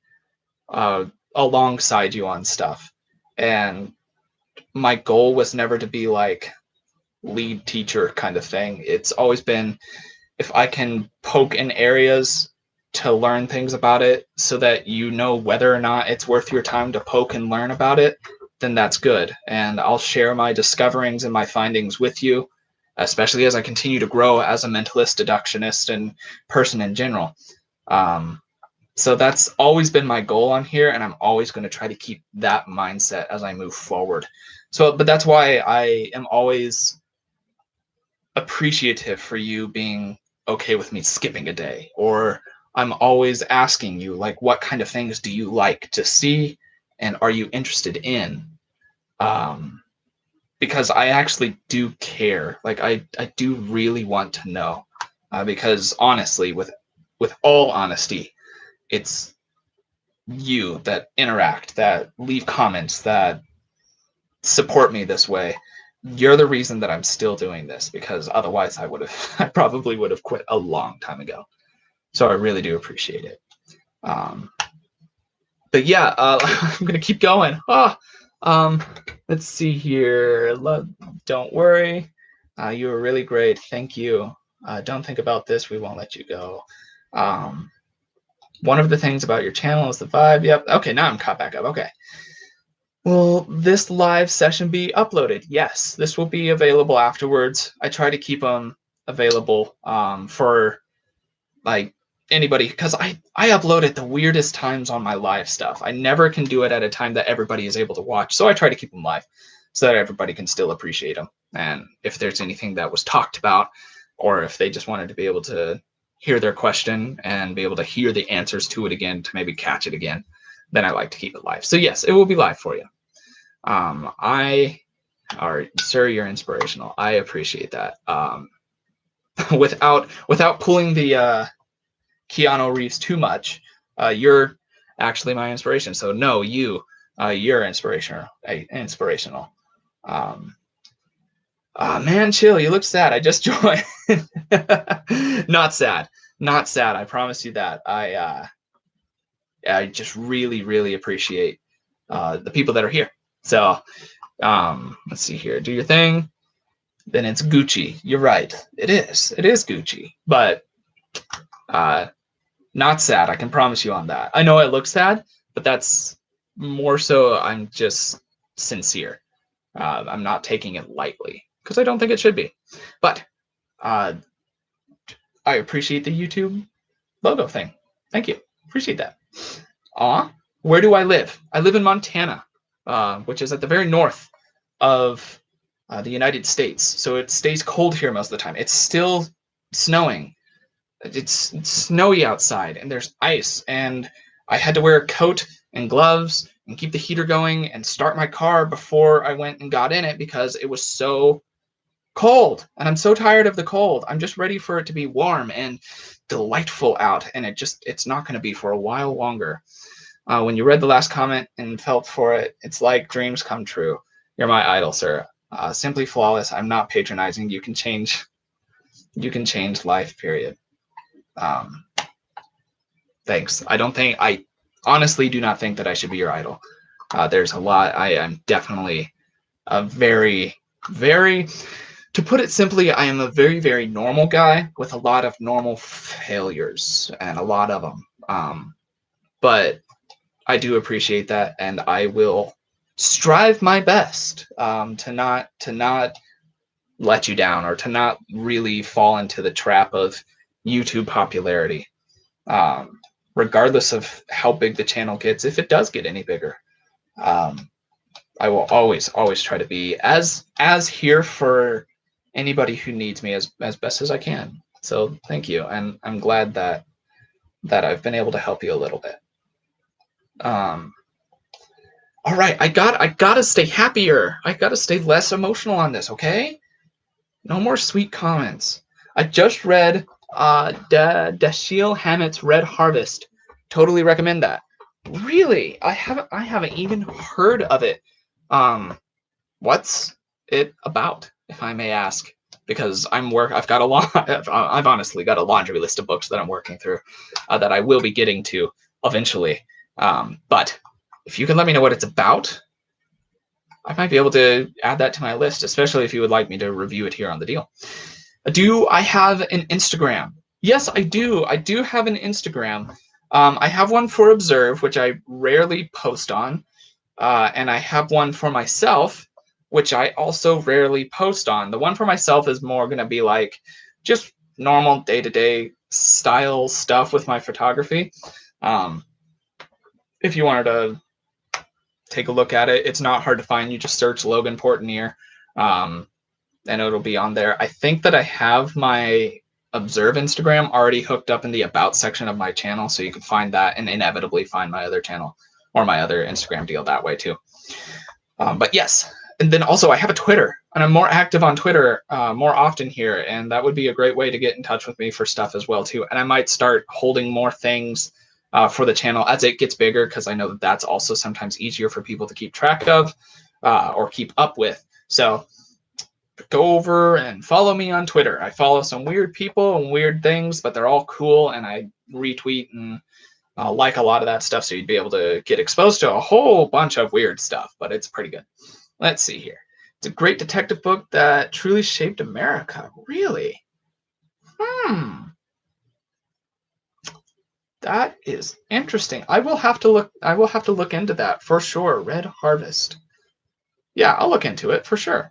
Speaker 1: alongside you on stuff. And my goal was never to be like lead teacher kind of thing. It's always been, if I can poke in areas to learn things about it so that you know whether or not it's worth your time to poke and learn about it, then that's good. And I'll share my discoverings and my findings with you, especially as I continue to grow as a mentalist, deductionist, and person in general. So that's always been my goal on here, and I'm always going to try to keep that mindset as I move forward. So, but that's why I am always appreciative for you being okay with me skipping a day, or I'm always asking you, like, what kind of things do you like to see and are you interested in? Because I actually do care. Like, I do really want to know, because honestly, with all honesty, it's you that interact, that leave comments, that support me this way. You're the reason that I'm still doing this, because otherwise I probably would have quit a long time ago. So I really do appreciate it. But yeah, I'm gonna keep going. Let's see here. Don't worry. You were really great. Thank you. Don't think about this. We won't let you go. One of the things about your channel is the vibe. Yep. Okay, now I'm caught back up. Okay. Will this live session be uploaded? Yes, this will be available afterwards. I try to keep them available for like anybody, because I upload at the weirdest times on my live stuff. I never can do it at a time that everybody is able to watch, so I try to keep them live so that everybody can still appreciate them. And if there's anything that was talked about, or if they just wanted to be able to hear their question and be able to hear the answers to it again, to maybe catch it again, then I like to keep it live. So yes, it will be live for you. Sir, you're inspirational. I appreciate that. Without pulling the Keanu Reeves too much, you're actually my inspiration. So no, you're inspirational. Inspirational. Man, chill. You look sad. I just joined. Not sad. Not sad. I promise you that. I just really, really appreciate the people that are here. So let's see here. Do your thing. Then it's Gucci. You're right. It is. It is Gucci. But not sad. I can promise you on that. I know it looks sad, but that's more so I'm just sincere. I'm not taking it lightly, because I don't think it should be. But I appreciate the YouTube logo thing. Thank you. Appreciate that. Where do I live? I live in Montana, which is at the very north of the United States. So it stays cold here most of the time. It's still snowing. It's snowy outside, and there's ice, and I had to wear a coat and gloves and keep the heater going and start my car before I went and got in it, because it was so cold, and I'm so tired of the cold. I'm just ready for it to be warm and delightful out, and it's not going to be for a while longer. When you read the last comment and felt for it, it's like dreams come true. You're my idol, sir. Simply flawless. I'm not patronizing. You can change life, period. Thanks. I honestly do not think that I should be your idol. There's a lot. I am definitely a very, very, to put it simply, I am a very, very normal guy with a lot of normal failures, and a lot of them. But I do appreciate that, and I will strive my best to not let you down, or to not really fall into the trap of YouTube popularity. Regardless of how big the channel gets, if it does get any bigger, I will always try to be as here for anybody who needs me as best as I can. So thank you, and I'm glad that I've been able to help you a little bit. All right, I gotta stay happier. I gotta stay less emotional on this, okay? No more sweet comments. I just read Dashiell Hammett's Red Harvest. Totally recommend that. Really? I haven't even heard of it. What's it about, if I may ask? Because I've got I've honestly got a laundry list of books that I'm working through that I will be getting to eventually. But if you can let me know what it's about, I might be able to add that to my list, especially if you would like me to review it here on the deal. Do I have an Instagram? Yes, I do. I do have an Instagram. I have one for Observe, which I rarely post on. And I have one for myself, which I also rarely post on. The one for myself is more going to be like just normal day-to-day style stuff with my photography. If you wanted to take a look at it, it's not hard to find. You just search Logan Portinier, and it'll be on there. I think that I have my Observe Instagram already hooked up in the About section of my channel, so you can find that and inevitably find my other channel or my other Instagram deal that way too. But yes, and then also I have a Twitter, and I'm more active on Twitter more often here, and that would be a great way to get in touch with me for stuff as well too. And I might start holding more things for the channel as it gets bigger, because I know that that's also sometimes easier for people to keep track of or keep up with. So go over and follow me on Twitter. I follow some weird people and weird things, but they're all cool, and I retweet and like a lot of that stuff, so you'd be able to get exposed to a whole bunch of weird stuff, but it's pretty good. Let's see here. It's a great detective book that truly shaped America. Really? That is interesting. I will have to look into that for sure. Red Harvest. Yeah, I'll look into it for sure.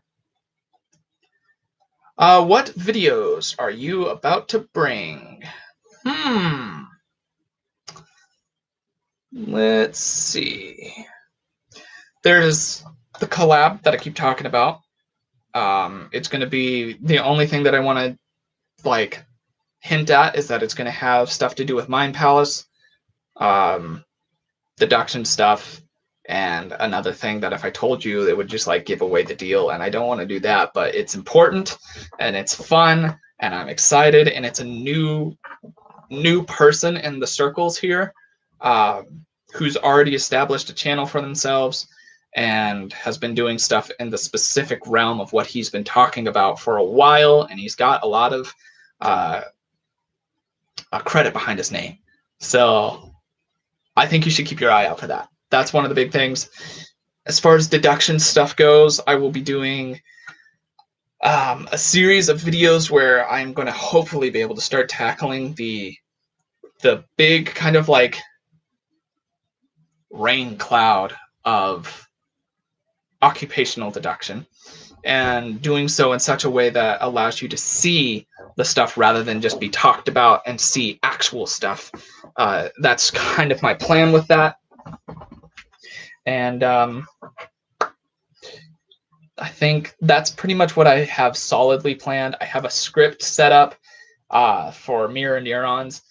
Speaker 1: What videos are you about to bring? Let's see. There's the collab that I keep talking about. It's going to be the only thing that I want to like hint at is that it's going to have stuff to do with Mind Palace, deduction stuff, and another thing that if I told you, it would just like give away the deal, and I don't want to do that, but it's important and it's fun and I'm excited, and it's a new person in the circles here who's already established a channel for themselves and has been doing stuff in the specific realm of what he's been talking about for a while, and he's got a lot of credit behind his name. So I think you should keep your eye out for that. That's one of the big things. As far as deduction stuff goes, I will be doing a series of videos where I'm going to hopefully be able to start tackling the big kind of like rain cloud of occupational deduction, and doing so in such a way that allows you to see the stuff rather than just be talked about and see actual stuff. That's kind of my plan with that. And I think that's pretty much what I have solidly planned. I have a script set up for mirror neurons.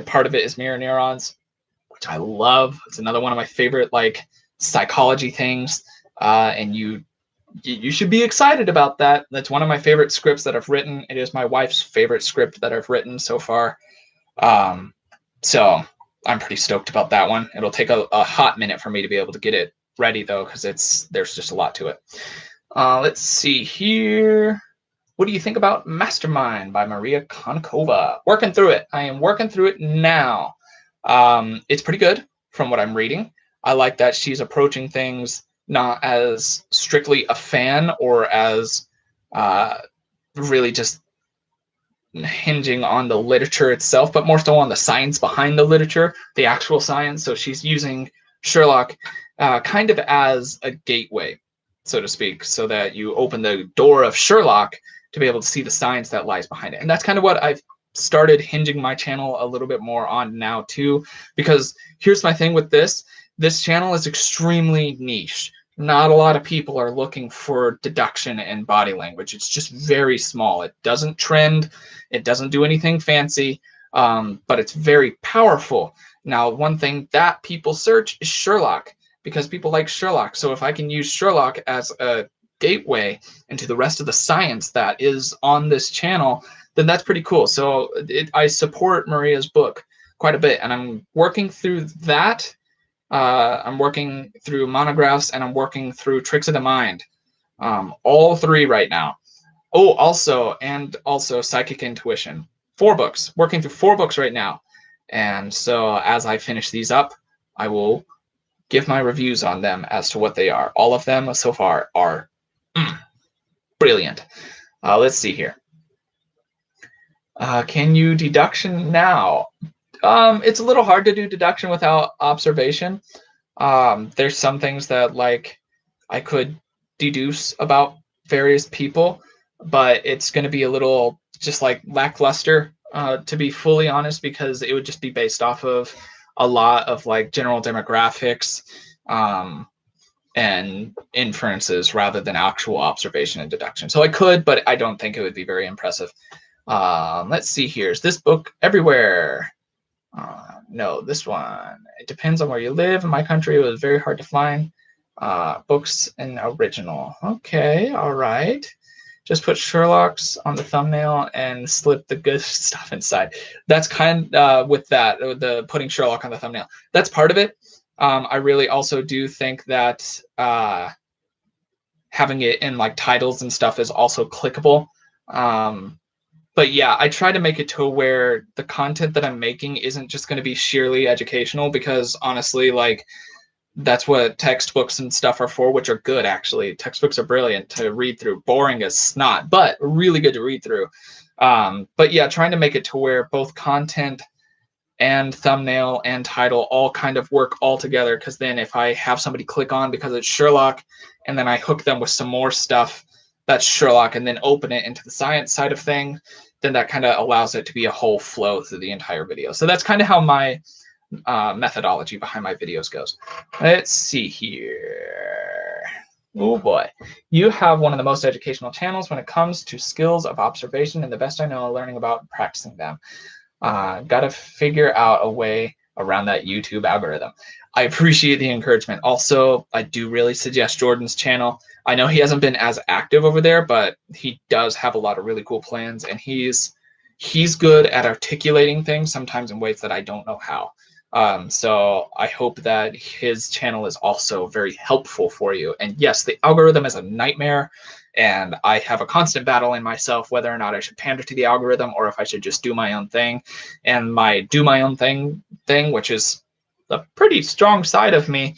Speaker 1: Part of it is mirror neurons, which I love. It's another one of my favorite like psychology things, and you should be excited about that. That's one of my favorite scripts that I've written. It is my wife's favorite script that I've written so far. So I'm pretty stoked about that one. It'll take a hot minute for me to be able to get it ready though, because there's just a lot to it. Let's see here. What do you think about Mastermind by Maria Konnikova? Working through it. I am working through it now. It's pretty good from what I'm reading. I like that she's approaching things not as strictly a fan or as really just hinging on the literature itself, but more so on the science behind the literature, the actual science. So she's using Sherlock kind of as a gateway, so to speak, so that you open the door of Sherlock to be able to see the science that lies behind it. And that's kind of what I've started hinging my channel a little bit more on now too, because here's my thing with this channel is extremely niche. Not a lot of people are looking for deduction and body language. It's just very small. It doesn't trend. It doesn't do anything fancy, but it's very powerful. Now, one thing that people search is Sherlock, because people like Sherlock. So if I can use Sherlock as a gateway into the rest of the science that is on this channel, then that's pretty cool. So I support Maria's book quite a bit, and I'm working through that. I'm working through monographs, and I'm working through Tricks of the Mind. All three right now. Oh, also Psychic Intuition. 4 books. Working through 4 books right now. And so as I finish these up, I will give my reviews on them as to what they are. All of them so far are brilliant. Let's see here. Can you deduction now? It's a little hard to do deduction without observation. There's some things that like I could deduce about various people, but it's going to be a little just like lackluster, to be fully honest, because it would just be based off of a lot of like general demographics and inferences rather than actual observation and deduction. So I could, but I don't think it would be very impressive. Let's see here. Is this book everywhere? No, this one. It depends on where you live. In my country, it was very hard to find books in original. Okay, all right. Just put Sherlock's on the thumbnail and slip the good stuff inside. That's kind of with that, the putting Sherlock on the thumbnail. That's part of it. I really also do think that having it in like titles and stuff is also clickable. But yeah, I try to make it to where the content that I'm making isn't just going to be sheerly educational, because honestly, like that's what textbooks and stuff are for, which are good actually. Textbooks are brilliant to read through, boring as snot, but really good to read through. But yeah, trying to make it to where both content and thumbnail and title all kind of work all together, because then if I have somebody click on because it's Sherlock and then I hook them with some more stuff that's Sherlock and then open it into the science side of things, then that kind of allows it to be a whole flow through the entire video. So that's kind of how my methodology behind my videos goes. Let's see here. Oh boy. You have one of the most educational channels when it comes to skills of observation, and the best I know learning about and practicing them. Got to figure out a way around that YouTube algorithm. I appreciate the encouragement. Also, I do really suggest Jordan's channel. I know he hasn't been as active over there, but he does have a lot of really cool plans, and he's good at articulating things sometimes in ways that I don't know how. So I hope that his channel is also very helpful for you. And yes, the algorithm is a nightmare, and I have a constant battle in myself whether or not I should pander to the algorithm or if I should just do my own thing. And my do my own thing, which is a pretty strong side of me,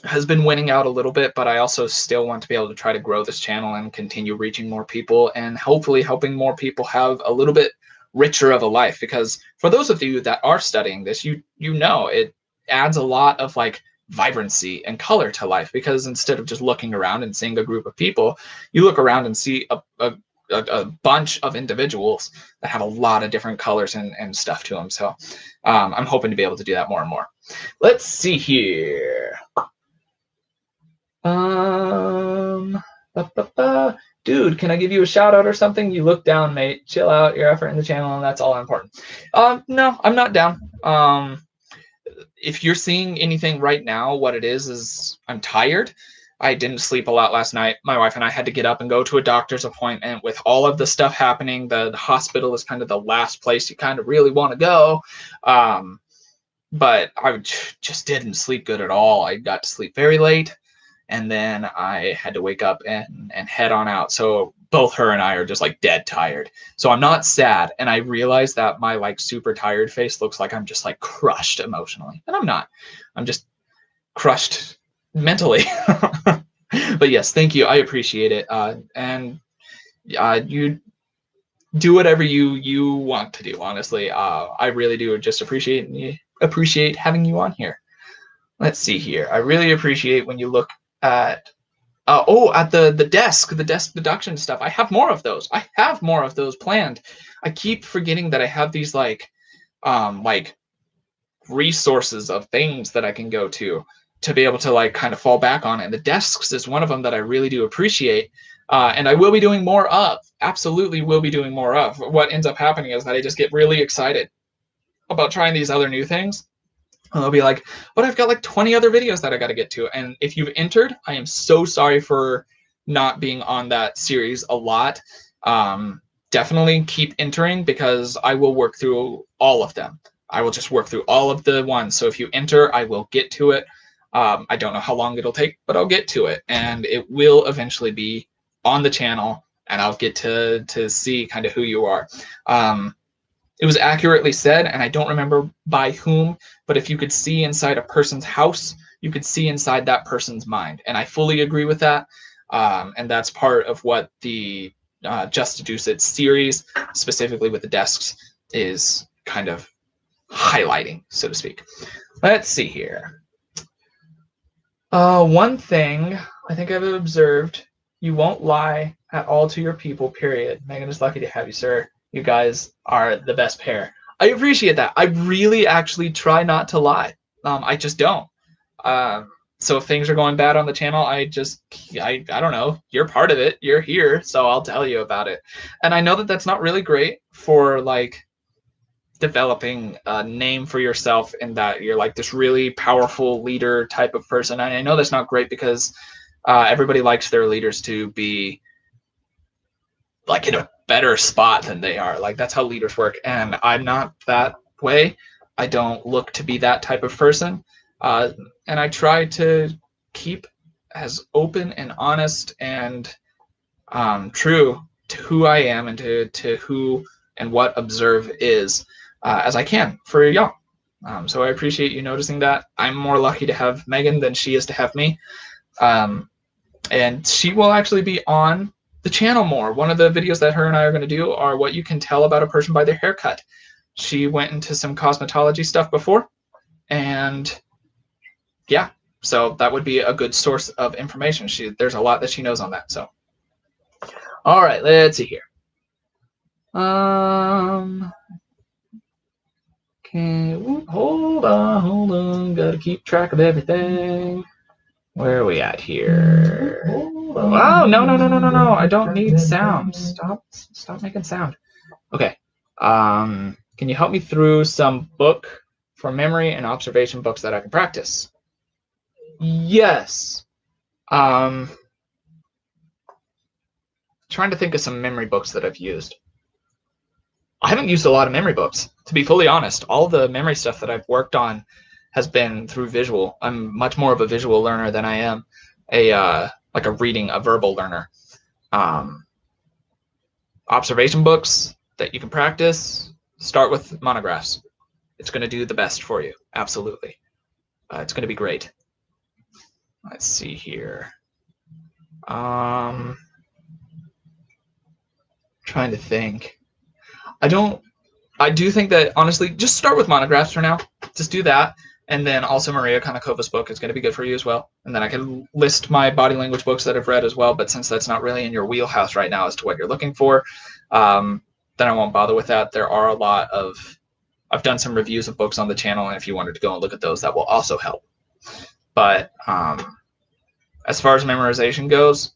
Speaker 1: has been winning out a little bit, but I also still want to be able to try to grow this channel and continue reaching more people and hopefully helping more people have a little bit richer of a life. Because for those of you that are studying this, you know it adds a lot of like vibrancy and color to life, because instead of just looking around and seeing a group of people, you look around and see a bunch of individuals that have a lot of different colors and stuff to them. So I'm hoping to be able to do that more and more. Let's see here. Dude, can I give you a shout out or something? You look down, mate. Chill out. Your effort in the channel, and that's all important. No, I'm not down. If you're seeing anything right now, what it is I'm tired. I didn't sleep a lot last night. My wife and I had to get up and go to a doctor's appointment with all of the stuff happening. The hospital is kind of the last place you kind of really want to go. But I just didn't sleep good at all. I got to sleep very late, and then I had to wake up and head on out. So both her and I are just like dead tired. So I'm not sad, and I realize that my like super tired face looks like I'm just like crushed emotionally, and I'm not. I'm just crushed mentally. But yes, thank you. I appreciate it. And you do whatever you want to do. Honestly, I really do just appreciate having you on here. Let's see here. I really appreciate when you look at at the desk deduction stuff. I have more of those. I have more of those planned. I keep forgetting that I have these like resources of things that I can go to be able to like kind of fall back on. And the desks is one of them that I really do appreciate. And I will be doing more of. Absolutely will be doing more of. What ends up happening is that I just get really excited about trying these other new things. And I'll be like, but I've got like 20 other videos that I got to get to. And if you've entered, I am so sorry for not being on that series a lot. Definitely keep entering, because I will work through all of them. I will just work through all of the ones. So if you enter, I will get to it. I don't know how long it'll take, but I'll get to it. And it will eventually be on the channel, and I'll get to see kind of who you are. It was accurately said, and I don't remember by whom, but if you could see inside a person's house, you could see inside that person's mind. And I fully agree with that. And that's part of what the Just Deduce It series, specifically with the desks, is kind of highlighting, so to speak. Let's see here. One thing I think I've observed: you won't lie at all to your people, period. Megan is lucky to have you, sir. You guys are the best pair. I appreciate that. I really actually try not to lie. I just don't. So if things are going bad on the channel, I don't know. You're part of it. You're here, so I'll tell you about it. And I know that that's not really great for like developing a name for yourself, in that you're like this really powerful leader type of person. And I know that's not great, because everybody likes their leaders to be like in a better spot than they are. Like that's how leaders work. And I'm not that way. I don't look to be that type of person. And I try to keep as open and honest and true to who I am and to who and what Observe is as I can for y'all. So I appreciate you noticing that. I'm more lucky to have Megan than she is to have me. And she will actually be on the channel more. One of the videos that her and I are going to do are what you can tell about a person by their haircut. She went into some cosmetology stuff before, and yeah, so that would be a good source of information. There's a lot that she knows on that. So, all right, let's see here. Okay, hold on. Got to keep track of everything. Where are we at here? Oh, no. I don't need sound. Stop making sound. Okay. Can you help me through some book for memory and observation books that I can practice? Yes. Trying to think of some memory books that I've used. I haven't used a lot of memory books, to be fully honest. All the memory stuff that I've worked on has been through visual. I'm much more of a visual learner than I am a verbal learner. Observation books that you can practice, start with monographs. It's going to do the best for you. Absolutely. It's going to be great. Let's see here. Trying to think. I do think that, honestly, just start with monographs for now. Just do that. And then also Maria Konakova's book is going to be good for you as well. And then I can list my body language books that I've read as well. But since that's not really in your wheelhouse right now as to what you're looking for, then I won't bother with that. There are a lot of, I've done some reviews of books on the channel, and if you wanted to go and look at those, that will also help. But as far as memorization goes,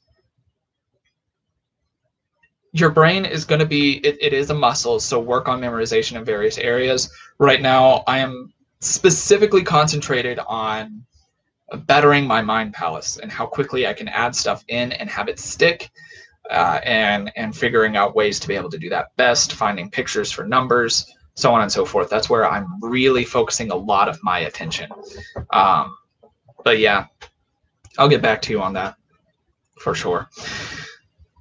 Speaker 1: your brain is going to be, it is a muscle, so work on memorization in various areas. Right now, I am specifically concentrated on bettering my mind palace and how quickly I can add stuff in and have it stick, and figuring out ways to be able to do that best, finding pictures for numbers, so on and so forth. That's where I'm really focusing a lot of my attention. But yeah, I'll get back to you on that for sure.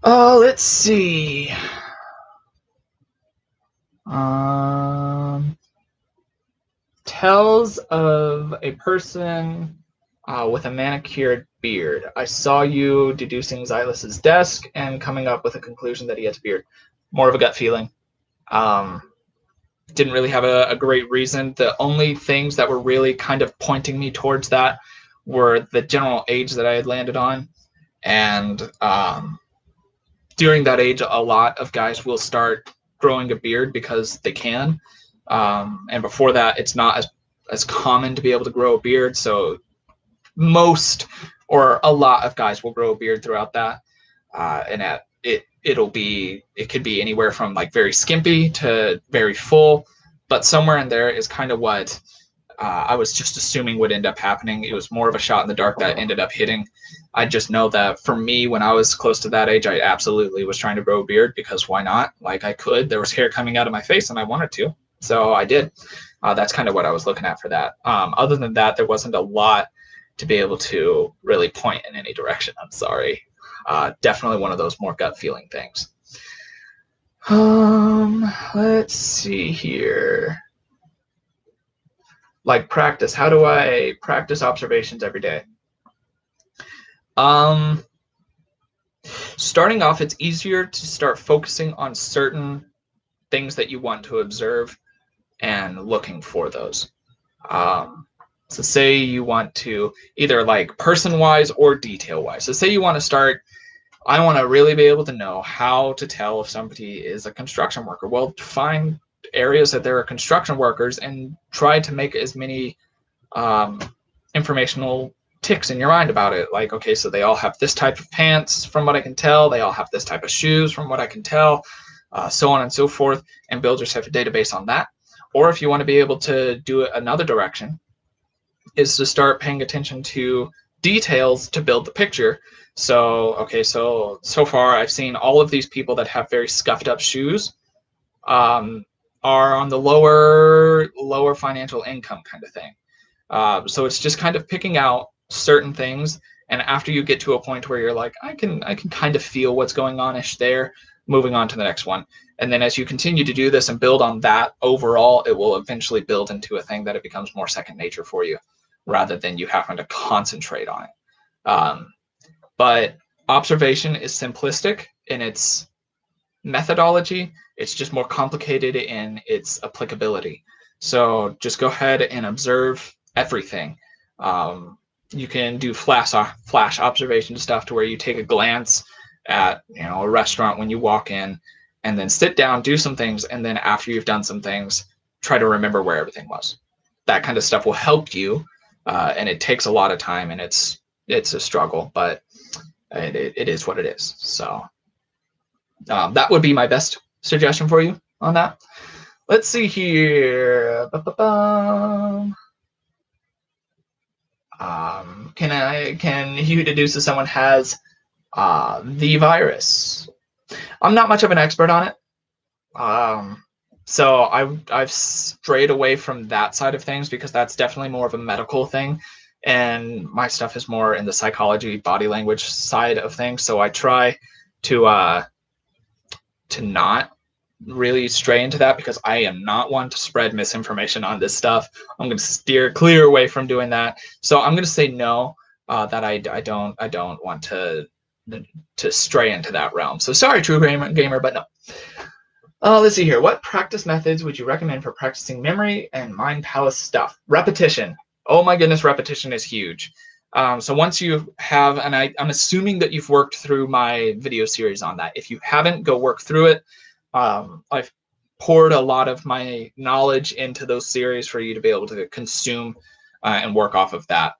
Speaker 1: Let's see. Tells of a person with a manicured beard. I saw you deducing Xylus's desk and coming up with a conclusion that he has a beard. More of a gut feeling. Didn't really have a great reason. The only things that were really kind of pointing me towards that were the general age that I had landed on. And during that age, a lot of guys will start growing a beard because they can. And before that, it's not as common to be able to grow a beard. So most or a lot of guys will grow a beard throughout that. And it could be anywhere from like very skimpy to very full, but somewhere in there is kind of what I was just assuming would end up happening. It was more of a shot in the dark that ended up hitting. I just know that for me, when I was close to that age, I absolutely was trying to grow a beard because why not? Like I could. There was hair coming out of my face and I wanted to. So I did. That's kind of what I was looking at for that. Other than that, there wasn't a lot to be able to really point in any direction. I'm sorry. Definitely one of those more gut feeling things. Let's see here. Like practice. How do I practice observations every day? Starting off, it's easier to start focusing on certain things that you want to observe and looking for those. So say you want to either like person-wise or detail-wise. So say you want to start, I want to really be able to know how to tell if somebody is a construction worker. Well, find areas that there are construction workers and try to make as many informational ticks in your mind about it. Like, okay, so they all have this type of pants from what I can tell. They all have this type of shoes from what I can tell, so on and so forth, and build yourself a database on that. Or if you want to be able to do it another direction, is to start paying attention to details to build the picture. So, okay, so far I've seen all of these people that have very scuffed up shoes are on the lower financial income kind of thing. So it's just kind of picking out certain things, and after you get to a point where you're like, I can kind of feel what's going on-ish there, moving on to the next one. And then as you continue to do this and build on that overall, it will eventually build into a thing that it becomes more second nature for you, rather than you having to concentrate on it. But observation is simplistic in its methodology. It's just more complicated in its applicability. So just go ahead and observe everything. You can do flash observation stuff to where you take a glance at a restaurant when you walk in, and then sit down, do some things, and then after you've done some things, try to remember where everything was. That kind of stuff will help you, and it takes a lot of time, and it's a struggle, but it is what it is. So that would be my best suggestion for you on that. Let's see here. Can you deduce if someone has the virus? I'm not much of an expert on it. So I've strayed away from that side of things because that's definitely more of a medical thing, and my stuff is more in the psychology, body language side of things. So I try to not really stray into that because I am not one to spread misinformation on this stuff. I'm going to steer clear away from doing that. So I'm going to say no, that I don't want to stray into that realm. So sorry, true gamer, but no. Let's see here. What practice methods would you recommend for practicing memory and mind palace stuff? Repetition. Oh my goodness, repetition is huge. So once you have, and I'm assuming that you've worked through my video series on that. If you haven't, go work through it. I've poured a lot of my knowledge into those series for you to be able to consume and work off of that.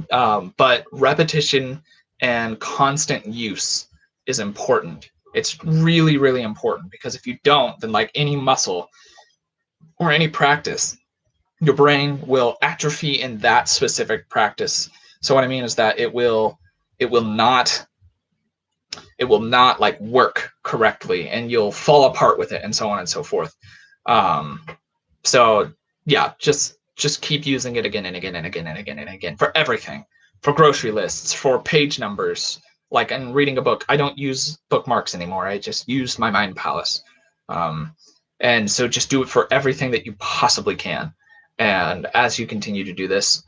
Speaker 1: But repetition and constant use is important. It's really, really important, because if you don't, then like any muscle or any practice, your brain will atrophy in that specific practice. So what I mean is that it will not like work correctly, and you'll fall apart with it, and so on and so forth. So yeah, just keep using it again and again and again and again and again for everything, for grocery lists, for page numbers. Like in reading a book, I don't use bookmarks anymore. I just use my mind palace. And so just do it for everything that you possibly can. And as you continue to do this,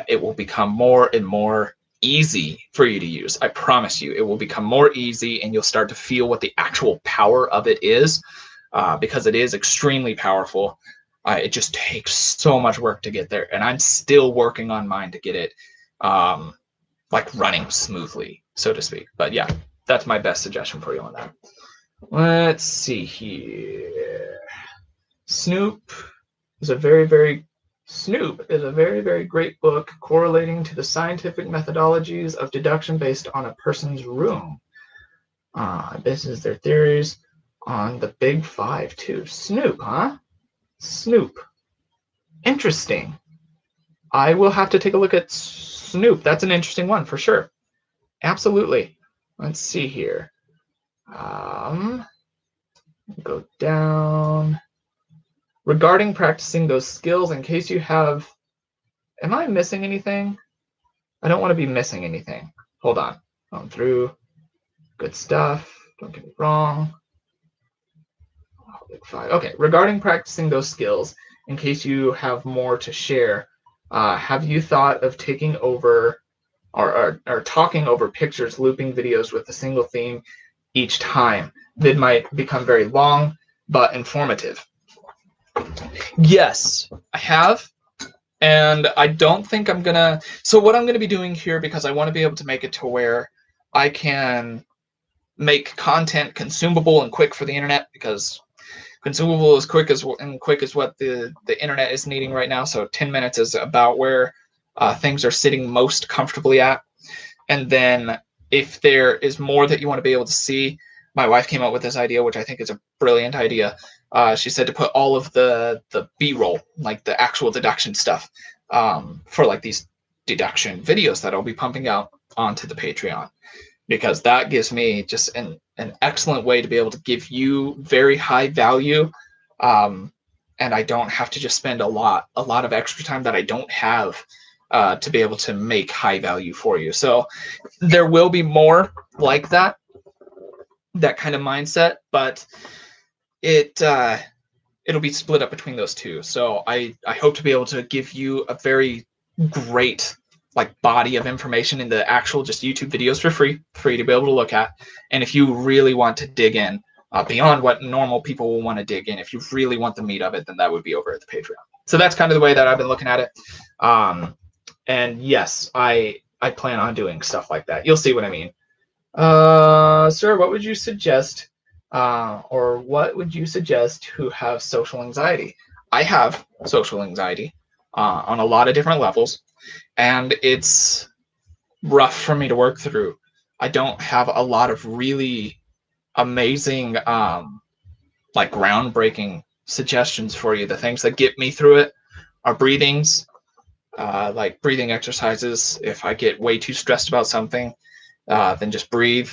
Speaker 1: it will become more and more easy for you to use. I promise you, it will become more easy, and you'll start to feel what the actual power of it is, because it is extremely powerful. It just takes so much work to get there, and I'm still working on mine to get it like running smoothly, so to speak. But yeah, that's my best suggestion for you on that. Let's see here. Snoop is a very, very great book correlating to the scientific methodologies of deduction based on a person's room. This is their theories on the Big Five too. Snoop, huh? Snoop. Interesting. I will have to take a look at Snoop. That's an interesting one for sure. Absolutely. Let's see here. Go down. Regarding practicing those skills, in case you have... Am I missing anything? I don't want to be missing anything. Hold on. Going through. Good stuff. Don't get me wrong. Big Five. Okay, regarding practicing those skills, in case you have more to share, have you thought of taking over or talking over pictures, looping videos with a single theme each time? Vid might become very long, but informative. Yes, I have. And I don't think I'm gonna... So what I'm gonna be doing here, because I want to be able to make it to where I can make content consumable and quick for the internet, because consumable is quick as what the internet is needing right now. So 10 minutes is about where things are sitting most comfortably at. And then if there is more that you want to be able to see, my wife came up with this idea, which I think is a brilliant idea. She said to put all of the B-roll, like the actual deduction stuff, for like these deduction videos that I'll be pumping out onto the Patreon, because that gives me just an excellent way to be able to give you very high value, and I don't have to just spend a lot of extra time that I don't have to be able to make high value for you. So there will be more like that kind of mindset, but it'll be split up between those two. So I hope to be able to give you a very great like body of information in the actual just YouTube videos for free to be able to look at. And if you really want to dig in beyond what normal people will want to dig in, if you really want the meat of it, then that would be over at the Patreon. So that's kind of the way that I've been looking at it. And yes, I plan on doing stuff like that. You'll see what I mean. Sir, what would you suggest, who have social anxiety? I have social anxiety on a lot of different levels, and it's rough for me to work through. I don't have a lot of really amazing, like groundbreaking suggestions for you. The things that get me through it are breathings, like breathing exercises. If I get way too stressed about something, then just breathe.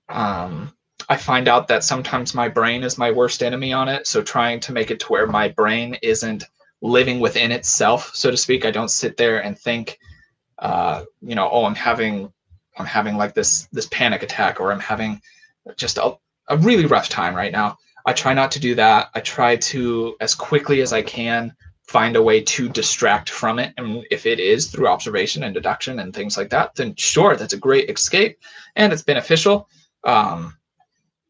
Speaker 1: I find out that sometimes my brain is my worst enemy on it. So trying to make it to where my brain isn't living within itself, so to speak. I don't sit there and think, oh, I'm having like this panic attack, or I'm having just a really rough time right now. I try not to do that. I try to, as quickly as I can, find a way to distract from it. And if it is through observation and deduction and things like that, then sure, that's a great escape and it's beneficial.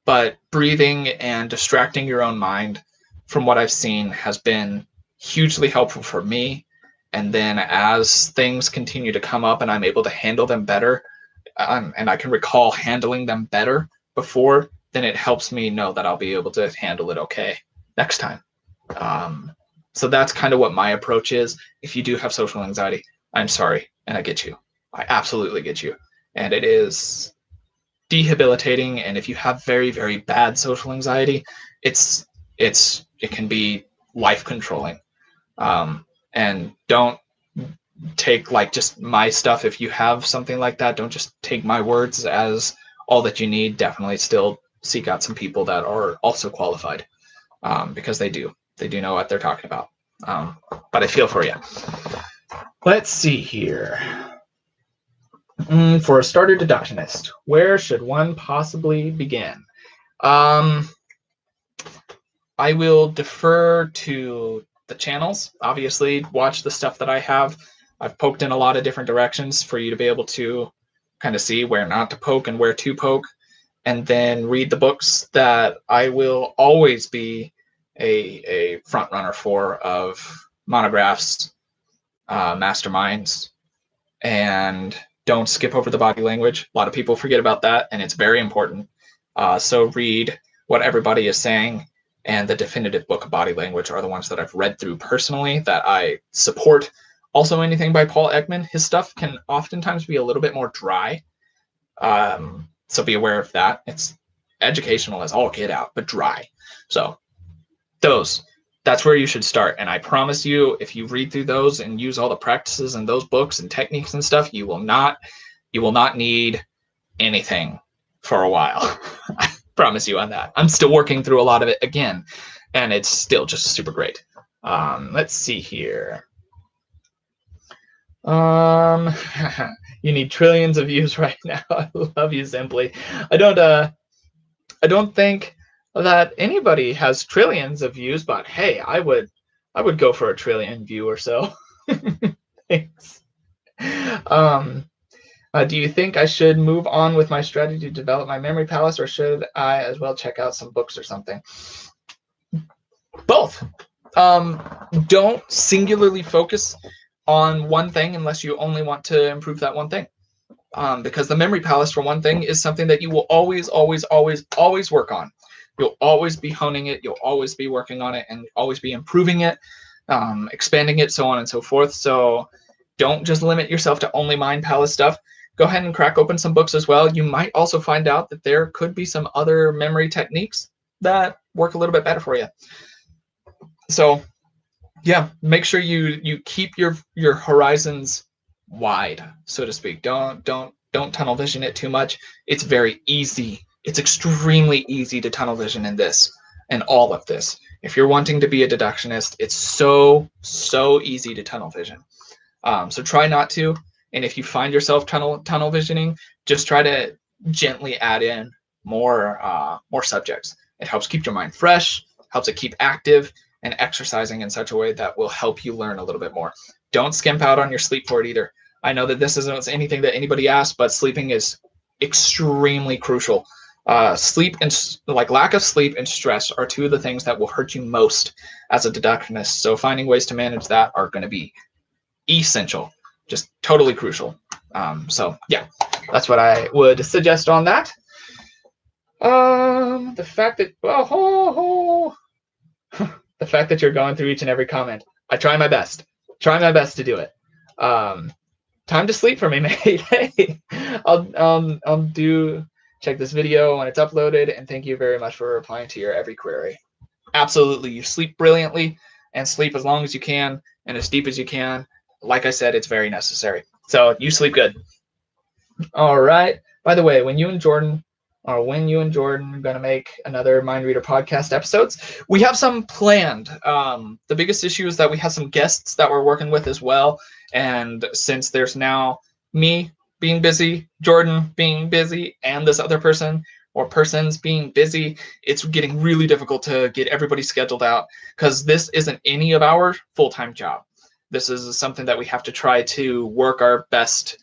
Speaker 1: But breathing and distracting your own mind, from what I've seen, has been hugely helpful for me. And then as things continue to come up and I'm able to handle them better, and I can recall handling them better before, then it helps me know that I'll be able to handle it okay next time. So that's kind of what my approach is. If you do have social anxiety, I'm sorry, and I get you. I absolutely get you. And it is debilitating. And if you have very, very bad social anxiety, it can be life controlling. And don't take like just my stuff. If you have something like that, don't just take my words as all that you need. Definitely still seek out some people that are also qualified, because they do know what they're talking about. But I feel for you. Let's see here. For a starter deductionist, where should one possibly begin? I will defer to the channels. Obviously, watch the stuff that I have. I've poked in a lot of different directions for you to be able to kind of see where not to poke and where to poke, and then read the books that I will always be a front runner for, of monographs, masterminds, and don't skip over the body language. A lot of people forget about that, and it's very important. So read what everybody is saying, and the definitive book of body language are the ones that I've read through personally that I support. Also, anything by Paul Ekman, his stuff can oftentimes be a little bit more dry. So be aware of that. It's educational as all get out, but dry. So that's where you should start. And I promise you, if you read through those and use all the practices in those books and techniques and stuff, you will not need anything for a while. I promise you on that. I'm still working through a lot of it again, and it's still just super great. Let's see here. You need trillions of views right now. I love you, Simply. I don't think that anybody has trillions of views, but hey, I would go for a trillion view or so. Thanks. Do you think I should move on with my strategy to develop my memory palace, or should I as well check out some books or something? Both. Don't singularly focus on one thing unless you only want to improve that one thing. Because the memory palace, for one thing, is something that you will always work on. You'll always be honing it. You'll always be working on it, and always be improving it, expanding it, so on and so forth. So don't just limit yourself to only mind palace stuff. Go ahead and crack open some books as well. You might also find out that there could be some other memory techniques that work a little bit better for you. So yeah, make sure you keep your horizons wide, so to speak. Don't tunnel vision it too much. It's very easy. It's extremely easy to tunnel vision in this and all of this. If you're wanting to be a deductionist, it's so easy to tunnel vision. So try not to. And if you find yourself tunnel visioning, just try to gently add in more subjects. It helps keep your mind fresh, helps it keep active, and exercising in such a way that will help you learn a little bit more. Don't skimp out on your sleep for it either. I know that this isn't anything that anybody asked, but sleeping is extremely crucial. Sleep and lack of sleep and stress are two of the things that will hurt you most as a deductionist. So finding ways to manage that are going to be essential, just totally crucial. So yeah, that's what I would suggest on that. The fact that the fact that you're going through each and every comment, I try my best. Try my best to do it. Time to sleep for me, mate. Hey, I'll do check this video when it's uploaded, and thank you very much for replying to your every query. Absolutely, you sleep brilliantly, and sleep as long as you can and as deep as you can. Like I said, it's very necessary. So you sleep good. All right. By the way, when you and Jordan are going to make another Mind Reader podcast episodes, we have some planned. The biggest issue is that we have some guests that we're working with as well. And since there's now me being busy, Jordan being busy, and this other person or persons being busy, it's getting really difficult to get everybody scheduled out, because this isn't any of our full-time job. This is something that we have to try to work our best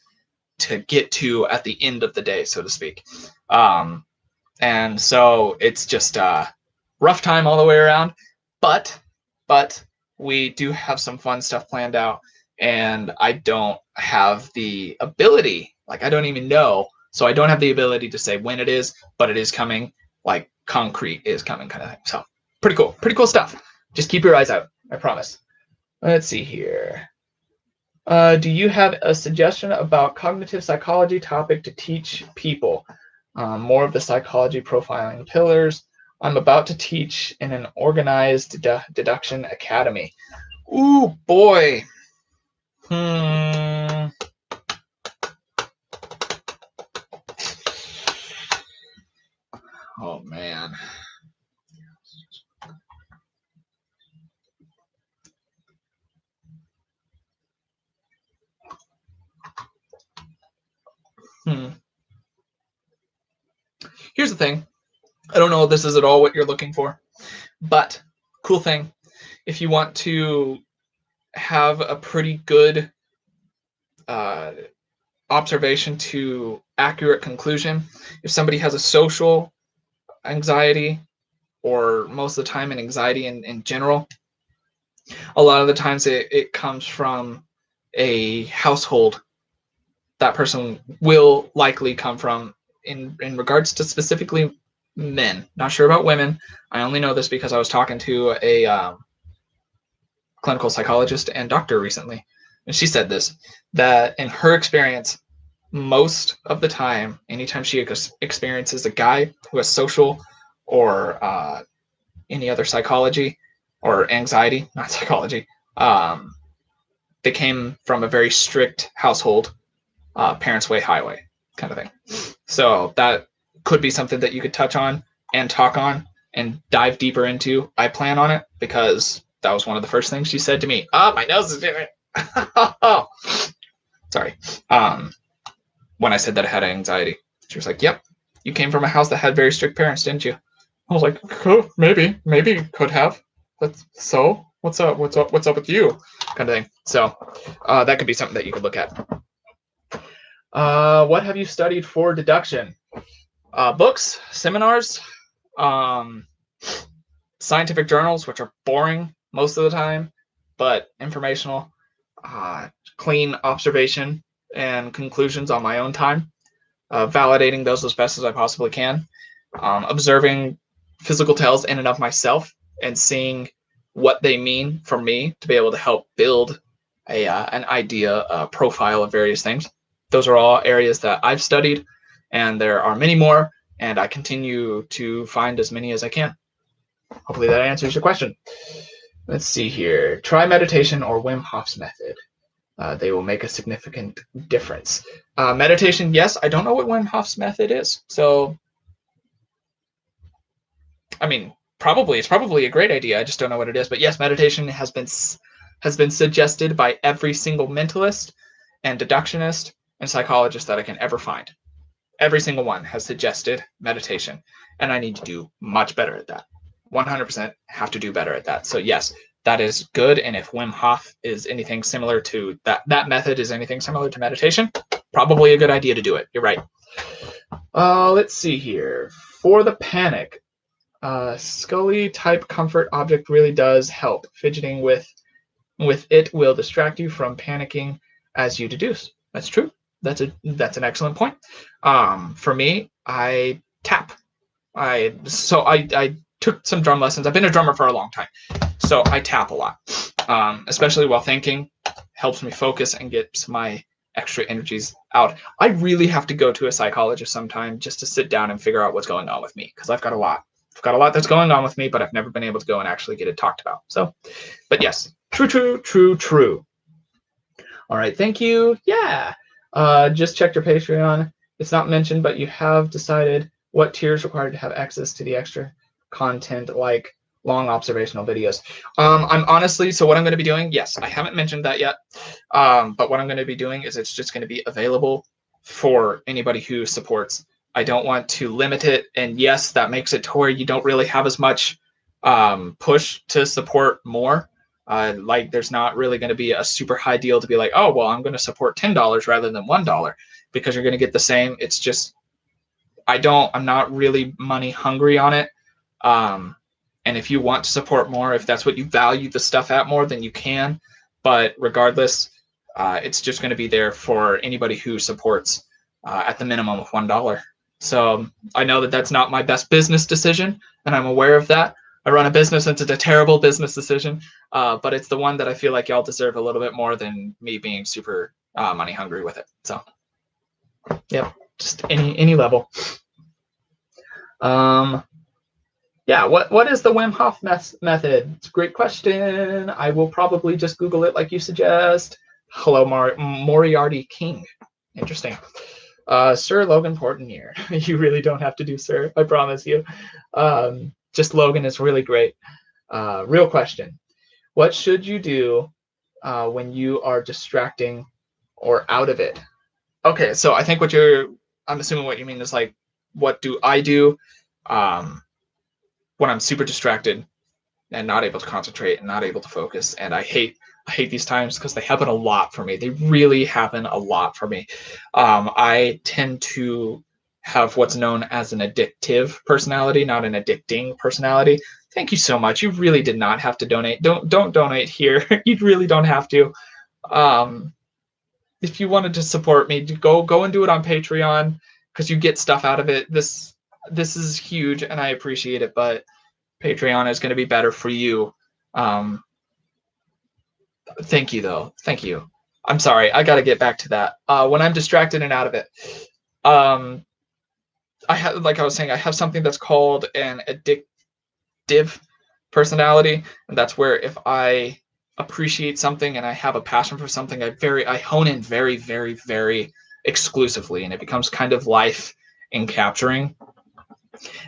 Speaker 1: to get to at the end of the day, so to speak. And so it's just a rough time all the way around, but we do have some fun stuff planned out, and I don't have the ability, I don't even know, so I don't have the ability to say when it is, but it is coming, concrete is coming kind of thing. So pretty cool stuff. Just keep your eyes out, I promise. Let's see here. Do you have a suggestion about cognitive psychology topic to teach people? More of the psychology profiling pillars. I'm about to teach in an organized deduction academy. Ooh, boy. Oh, man. Here's the thing. I don't know if this is at all what you're looking for, but cool thing. If you want to have a pretty good observation to accurate conclusion, if somebody has a social anxiety, or most of the time an anxiety in general, a lot of the times it comes from a household that person will likely come from in regards to specifically men. Not sure about women. I only know this because I was talking to a clinical psychologist and doctor recently, and she said this, that in her experience, most of the time, anytime she experiences a guy who has social or any other psychology or anxiety, not psychology, they came from a very strict household, parents' way, highway kind of thing. So that could be something that you could touch on and talk on and dive deeper into. I plan on it because that was one of the first things she said to me. Oh, my nose is doing it. Sorry. When I said that I had anxiety, she was like, "Yep, you came from a house that had very strict parents, didn't you?" I was like, "Cool, maybe could have. That's so. What's up with you?" Kind of thing. So that could be something that you could look at. What have you studied for deduction? Books, seminars, scientific journals, which are boring most of the time, but informational, clean observation and conclusions on my own time, validating those as best as I possibly can, observing physical tells in and of myself and seeing what they mean for me to be able to help build an idea, a profile of various things. Those are all areas that I've studied, and there are many more, and I continue to find as many as I can. Hopefully that answers your question. Let's see here. Try meditation or Wim Hof's method. They will make a significant difference. Meditation, yes. I don't know what Wim Hof's method is. So, I mean, it's probably a great idea. I just don't know what it is. But yes, meditation has been suggested by every single mentalist and deductionist and psychologist that I can ever find. Every single one has suggested meditation, and I need to do much better at that. 100% have to do better at that. So yes, that is good. And if Wim Hof is anything similar to that method is anything similar to meditation, probably a good idea to do it. You're right. Let's see here. For the panic, Scully type comfort object really does help. Fidgeting with it will distract you from panicking as you deduce. That's true. That's an excellent point. For me, I tap. I took some drum lessons. I've been a drummer for a long time, so I tap a lot, especially while thinking. Helps me focus and gets my extra energies out. I really have to go to a psychologist sometime just to sit down and figure out what's going on with me, because I've got a lot. I've got a lot that's going on with me, but I've never been able to go and actually get it talked about. So, but yes, true. All right, thank you. Yeah. Just checked your Patreon. It's not mentioned, but you have decided what tiers required to have access to the extra content like long observational videos. I'm honestly, so what I'm going to be doing, yes, I haven't mentioned that yet, but what I'm going to be doing is it's just going to be available for anybody who supports. I don't want to limit it, and yes, that makes it to where you don't really have as much push to support more. Like there's not really going to be a super high deal to be like, oh, well, I'm going to support $10 rather than $1 because you're going to get the same. It's just, I'm not really money hungry on it. And if you want to support more, if that's what you value the stuff at more, then you can. But regardless, it's just going to be there for anybody who supports at the minimum of $1. So I know that that's not my best business decision, and I'm aware of that. I run a business and it's a terrible business decision, but it's the one that I feel like y'all deserve a little bit more than me being super money hungry with it. So, yep, just any level. Yeah, Yeah, what is the Wim Hof method? It's a great question. I will probably just Google it like you suggest. Hello, Moriarty King. Interesting. Sir Logan Portenier. You really don't have to do sir, I promise you. Just Logan is really great. Real question. What should you do when you are distracting or out of it? Okay, so I think I'm assuming what you mean is like, what do I do when I'm super distracted and not able to concentrate and not able to focus? And I hate these times because they happen a lot for me. They really happen a lot for me. I tend to have what's known as an addictive personality, not an addicting personality. Thank you so much. You really did not have to donate. Don't donate here. You really don't have to. If you wanted to support me, go and do it on Patreon because you get stuff out of it. This is huge and I appreciate it, but Patreon is going to be better for you. Thank you though. Thank you. I'm sorry. I got to get back to that. When I'm distracted and out of it, I have, like I was saying, I have something that's called an addictive personality, and that's where if I appreciate something and I have a passion for something, I hone in very, very, very exclusively, and it becomes kind of life in capturing.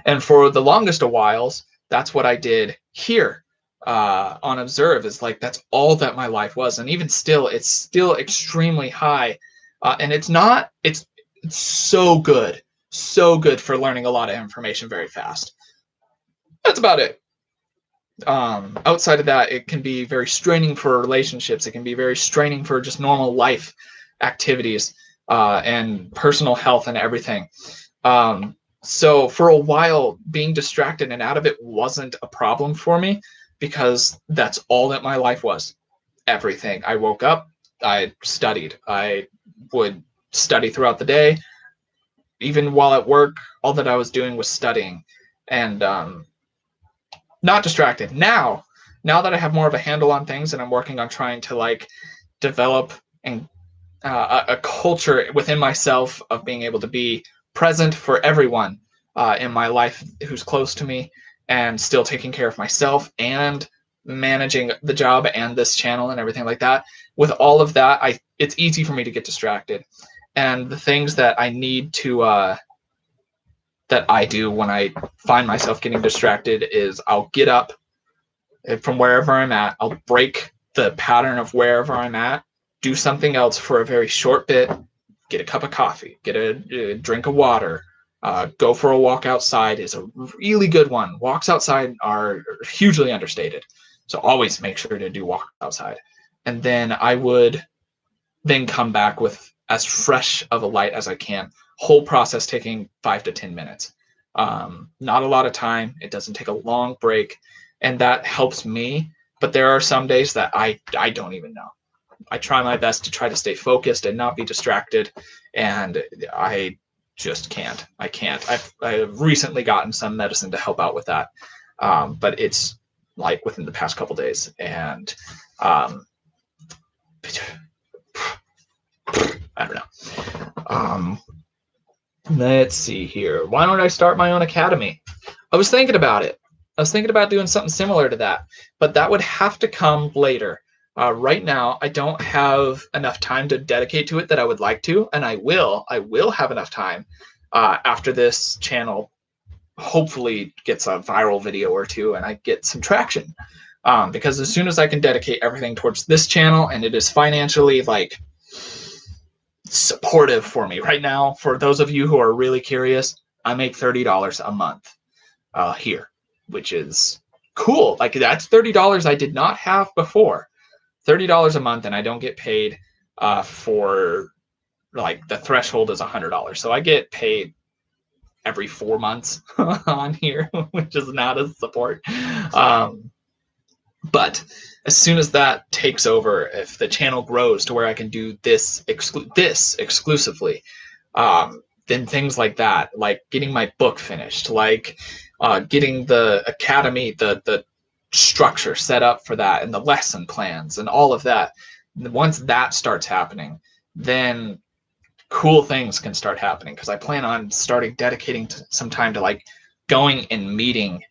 Speaker 1: And for the longest of whiles, that's what I did here on Observe. Is like that's all that my life was, and even still, it's still extremely high, and it's so good for learning a lot of information very fast. That's about it. Outside of that, it can be very straining for relationships. It can be very straining for just normal life activities and personal health and everything. So for a while, being distracted and out of it wasn't a problem for me because that's all that my life was. Everything. I woke up, I studied. I would study throughout the day. Even while at work, all that I was doing was studying. And not distracted. Now that I have more of a handle on things and I'm working on trying to like develop and a culture within myself of being able to be present for everyone in my life who's close to me and still taking care of myself and managing the job and this channel and everything like that. With all of that, it's easy for me to get distracted. And the things that I need to that I do when I find myself getting distracted is I'll get up from wherever I'm at. I'll break the pattern of wherever I'm at, do something else for a very short bit, get a cup of coffee, get a drink of water, go for a walk outside is a really good one. Walks outside are hugely understated. So always make sure to do walk outside. And then I would then come back with as fresh of a light as I can. Whole process taking 5 to 10 minutes. Not a lot of time. It doesn't take a long break. And that helps me. But there are some days that I don't even know. I try my best to try to stay focused and not be distracted. And I just can't. I can't. I've recently gotten some medicine to help out with that. But it's like within the past couple days. And I don't know. Let's see here. Why don't I start my own academy? I was thinking about it. I was thinking about doing something similar to that, but that would have to come later. Right now, I don't have enough time to dedicate to it that I would like to, and I will have enough time after this channel hopefully gets a viral video or two and I get some traction. Because as soon as I can dedicate everything towards this channel and it is financially like supportive for me right now, for those of you who are really curious, I make $30 a month here, which is cool. Like that's $30 I did not have before. $30 a month, and I don't get paid for like the threshold is $100. So I get paid every 4 months on here, which is not a support. But as soon as that takes over, if the channel grows to where I can do this exclusively, then things like that, like getting my book finished, like getting the academy, the structure set up for that, and the lesson plans and all of that. Once that starts happening, then cool things can start happening, because I plan on starting dedicating some time to like going and meeting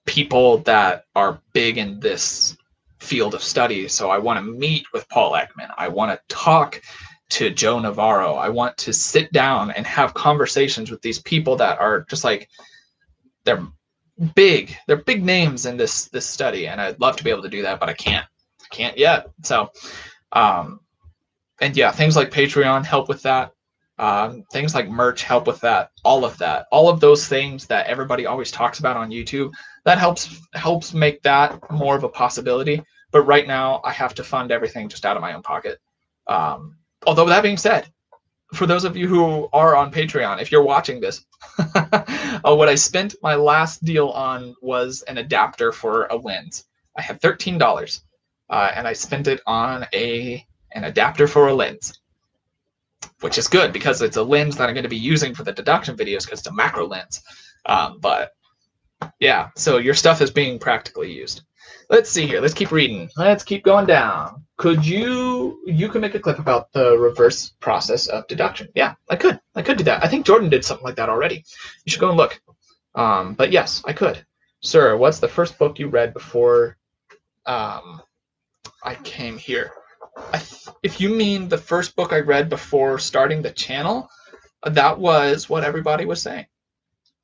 Speaker 1: people that are big in this field of study. So I want to meet with Paul Ekman. I want to talk to Joe Navarro. I want to sit down and have conversations with these people that are just like, they're big names in this study, and I'd love to be able to do that, but I can't yet. So and yeah, things like Patreon help with that. Things like merch help with that. All of those things that everybody always talks about on YouTube, that helps make that more of a possibility. But right now I have to fund everything just out of my own pocket. Although that being said, for those of you who are on Patreon, if you're watching this, what I spent my last deal on was an adapter for a lens. I had $13, and I spent it on an adapter for a lens, which is good because it's a lens that I'm going to be using for the deduction videos because it's a macro lens. But yeah, so your stuff is being practically used. Let's see here. Let's keep reading. Let's keep going down. You can make a clip about the reverse process of deduction. Yeah, I could do that. I think Jordan did something like that already. You should go and look. But yes, I could. Sir, what's the first book you read before I came here? If you mean the first book I read before starting the channel, that was What Everybody Was Saying.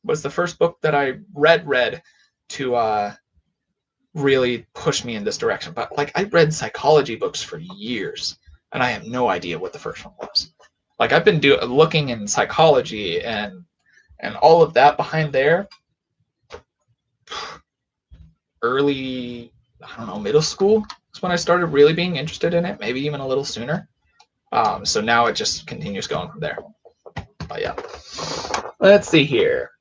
Speaker 1: Was the first book that I read to really push me in this direction. But like, I read psychology books for years, and I have no idea what the first one was. Like, I've been looking in psychology and all of that behind there early, I don't know, middle school is when I started really being interested in it, maybe even a little sooner. So now it just continues going from there. But yeah, let's see here.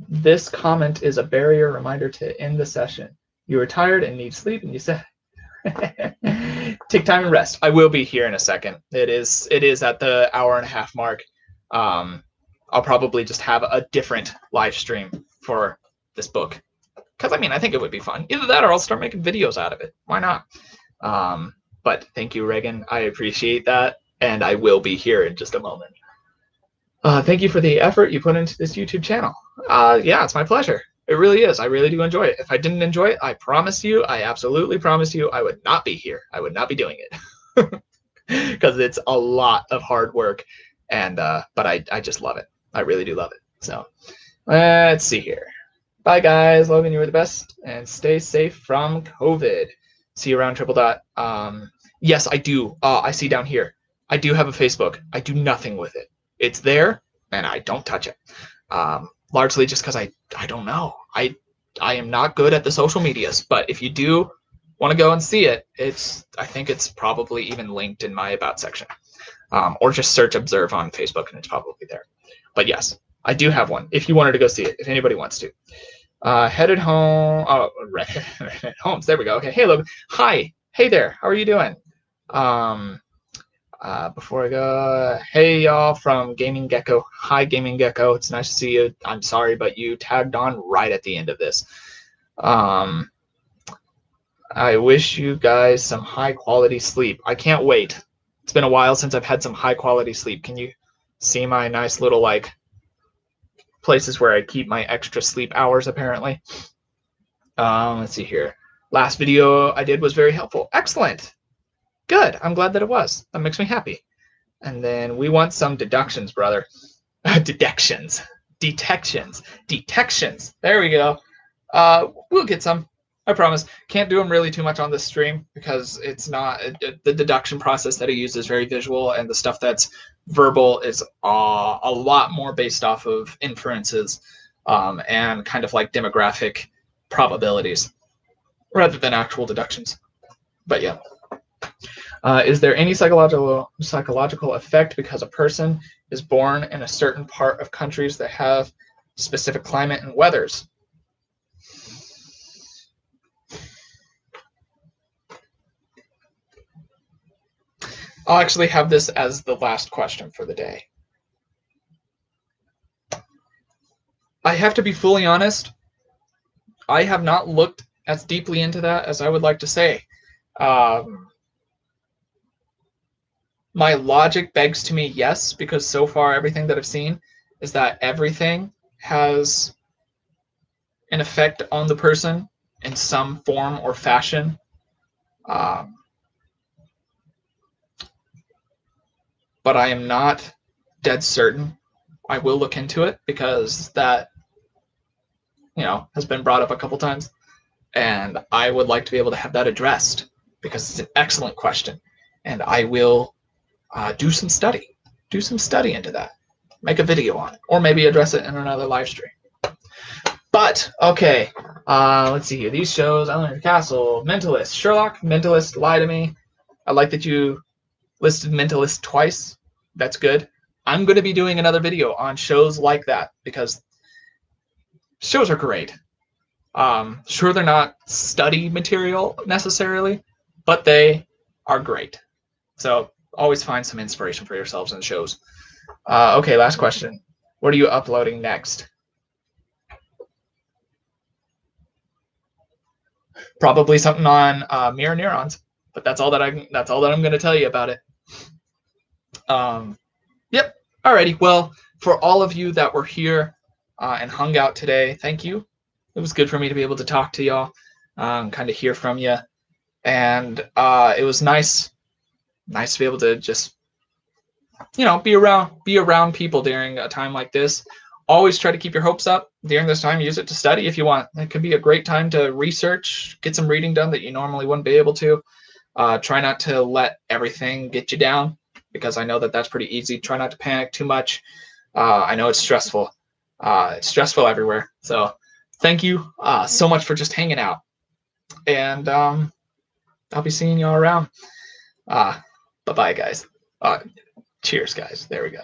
Speaker 1: This comment is a barrier reminder to end the session. You are tired and need sleep, and you said, take time and rest. I will be here in a second. It is at the hour-and-a-half mark. I'll probably just have a different live stream for this book. Because, I mean, I think it would be fun. Either that or I'll start making videos out of it. Why not? But thank you, Reagan. I appreciate that. And I will be here in just a moment. Thank you for the effort you put into this YouTube channel. Yeah, it's my pleasure. It really is. I really do enjoy it. If I didn't enjoy it, I absolutely promise you, I would not be here. I would not be doing it. Because it's a lot of hard work. And but I just love it. I really do love it. So let's see here. Bye, guys. Logan, you were the best. And stay safe from COVID. See you around Triple Dot. Yes, I do. I see down here. I do have a Facebook. I do nothing with it. It's there, and I don't touch it. Largely just because I don't know. I am not good at the social medias, but if you do want to go and see it, I think it's probably even linked in my About section. Or just search Observe on Facebook, and it's probably there. But yes, I do have one, if you wanted to go see it, if anybody wants to. Headed home. Oh, Homes. There we go. Okay. Hey, Logan. Hi. Hey there. How are you doing? Before I go, hey y'all from Gaming Gecko. Hi Gaming Gecko, it's nice to see you. I'm sorry, but you tagged on right at the end of this. I wish you guys some high quality sleep. I can't wait. It's been a while since I've had some high quality sleep. Can you see my nice little like places where I keep my extra sleep hours apparently? Let's see here. Last video I did was very helpful. Excellent. Good. I'm glad that it was. That makes me happy. And then we want some deductions, brother. Detections. There we go. We'll get some. I promise. Can't do them really too much on this stream because it's not the deduction process that I use is very visual, and the stuff that's verbal is a lot more based off of inferences and kind of like demographic probabilities rather than actual deductions. But yeah. Is there any psychological effect because a person is born in a certain part of countries that have specific climate and weathers? I'll actually have this as the last question for the day. I have to be fully honest. I have not looked as deeply into that as I would like to say. My logic begs to me yes, because so far everything that I've seen is that everything has an effect on the person in some form or fashion. But I am not dead certain. I will look into it because that, has been brought up a couple times, and I would like to be able to have that addressed because it's an excellent question, and I will do some study into that, make a video on it, or maybe address it in another live stream. But okay, let's see here. These shows: Eleanor Castle, Mentalist, Sherlock, Mentalist, Lie to Me. I like that you listed Mentalist twice. That's good. I'm going to be doing another video on shows like that because shows are great. Sure, they're not study material necessarily, but they are great. So always find some inspiration for yourselves in shows. Okay, last question. What are you uploading next? Probably something on mirror neurons, but that's all that I'm going to tell you about it. Yep. Alrighty. Well, for all of you that were here and hung out today, thank you. It was good for me to be able to talk to y'all, kind of hear from you, and it was nice to be able to just be around people during a time like this. Always try to keep your hopes up during this time. Use it to study if you want. It could be a great time to research, get some reading done that you normally wouldn't be able to. Try not to let everything get you down, because I know that that's pretty easy. Try not to panic too much. I know it's stressful. It's stressful everywhere. So thank you so much for just hanging out. And I'll be seeing you all around. Bye-bye, guys. Cheers, guys. There we go.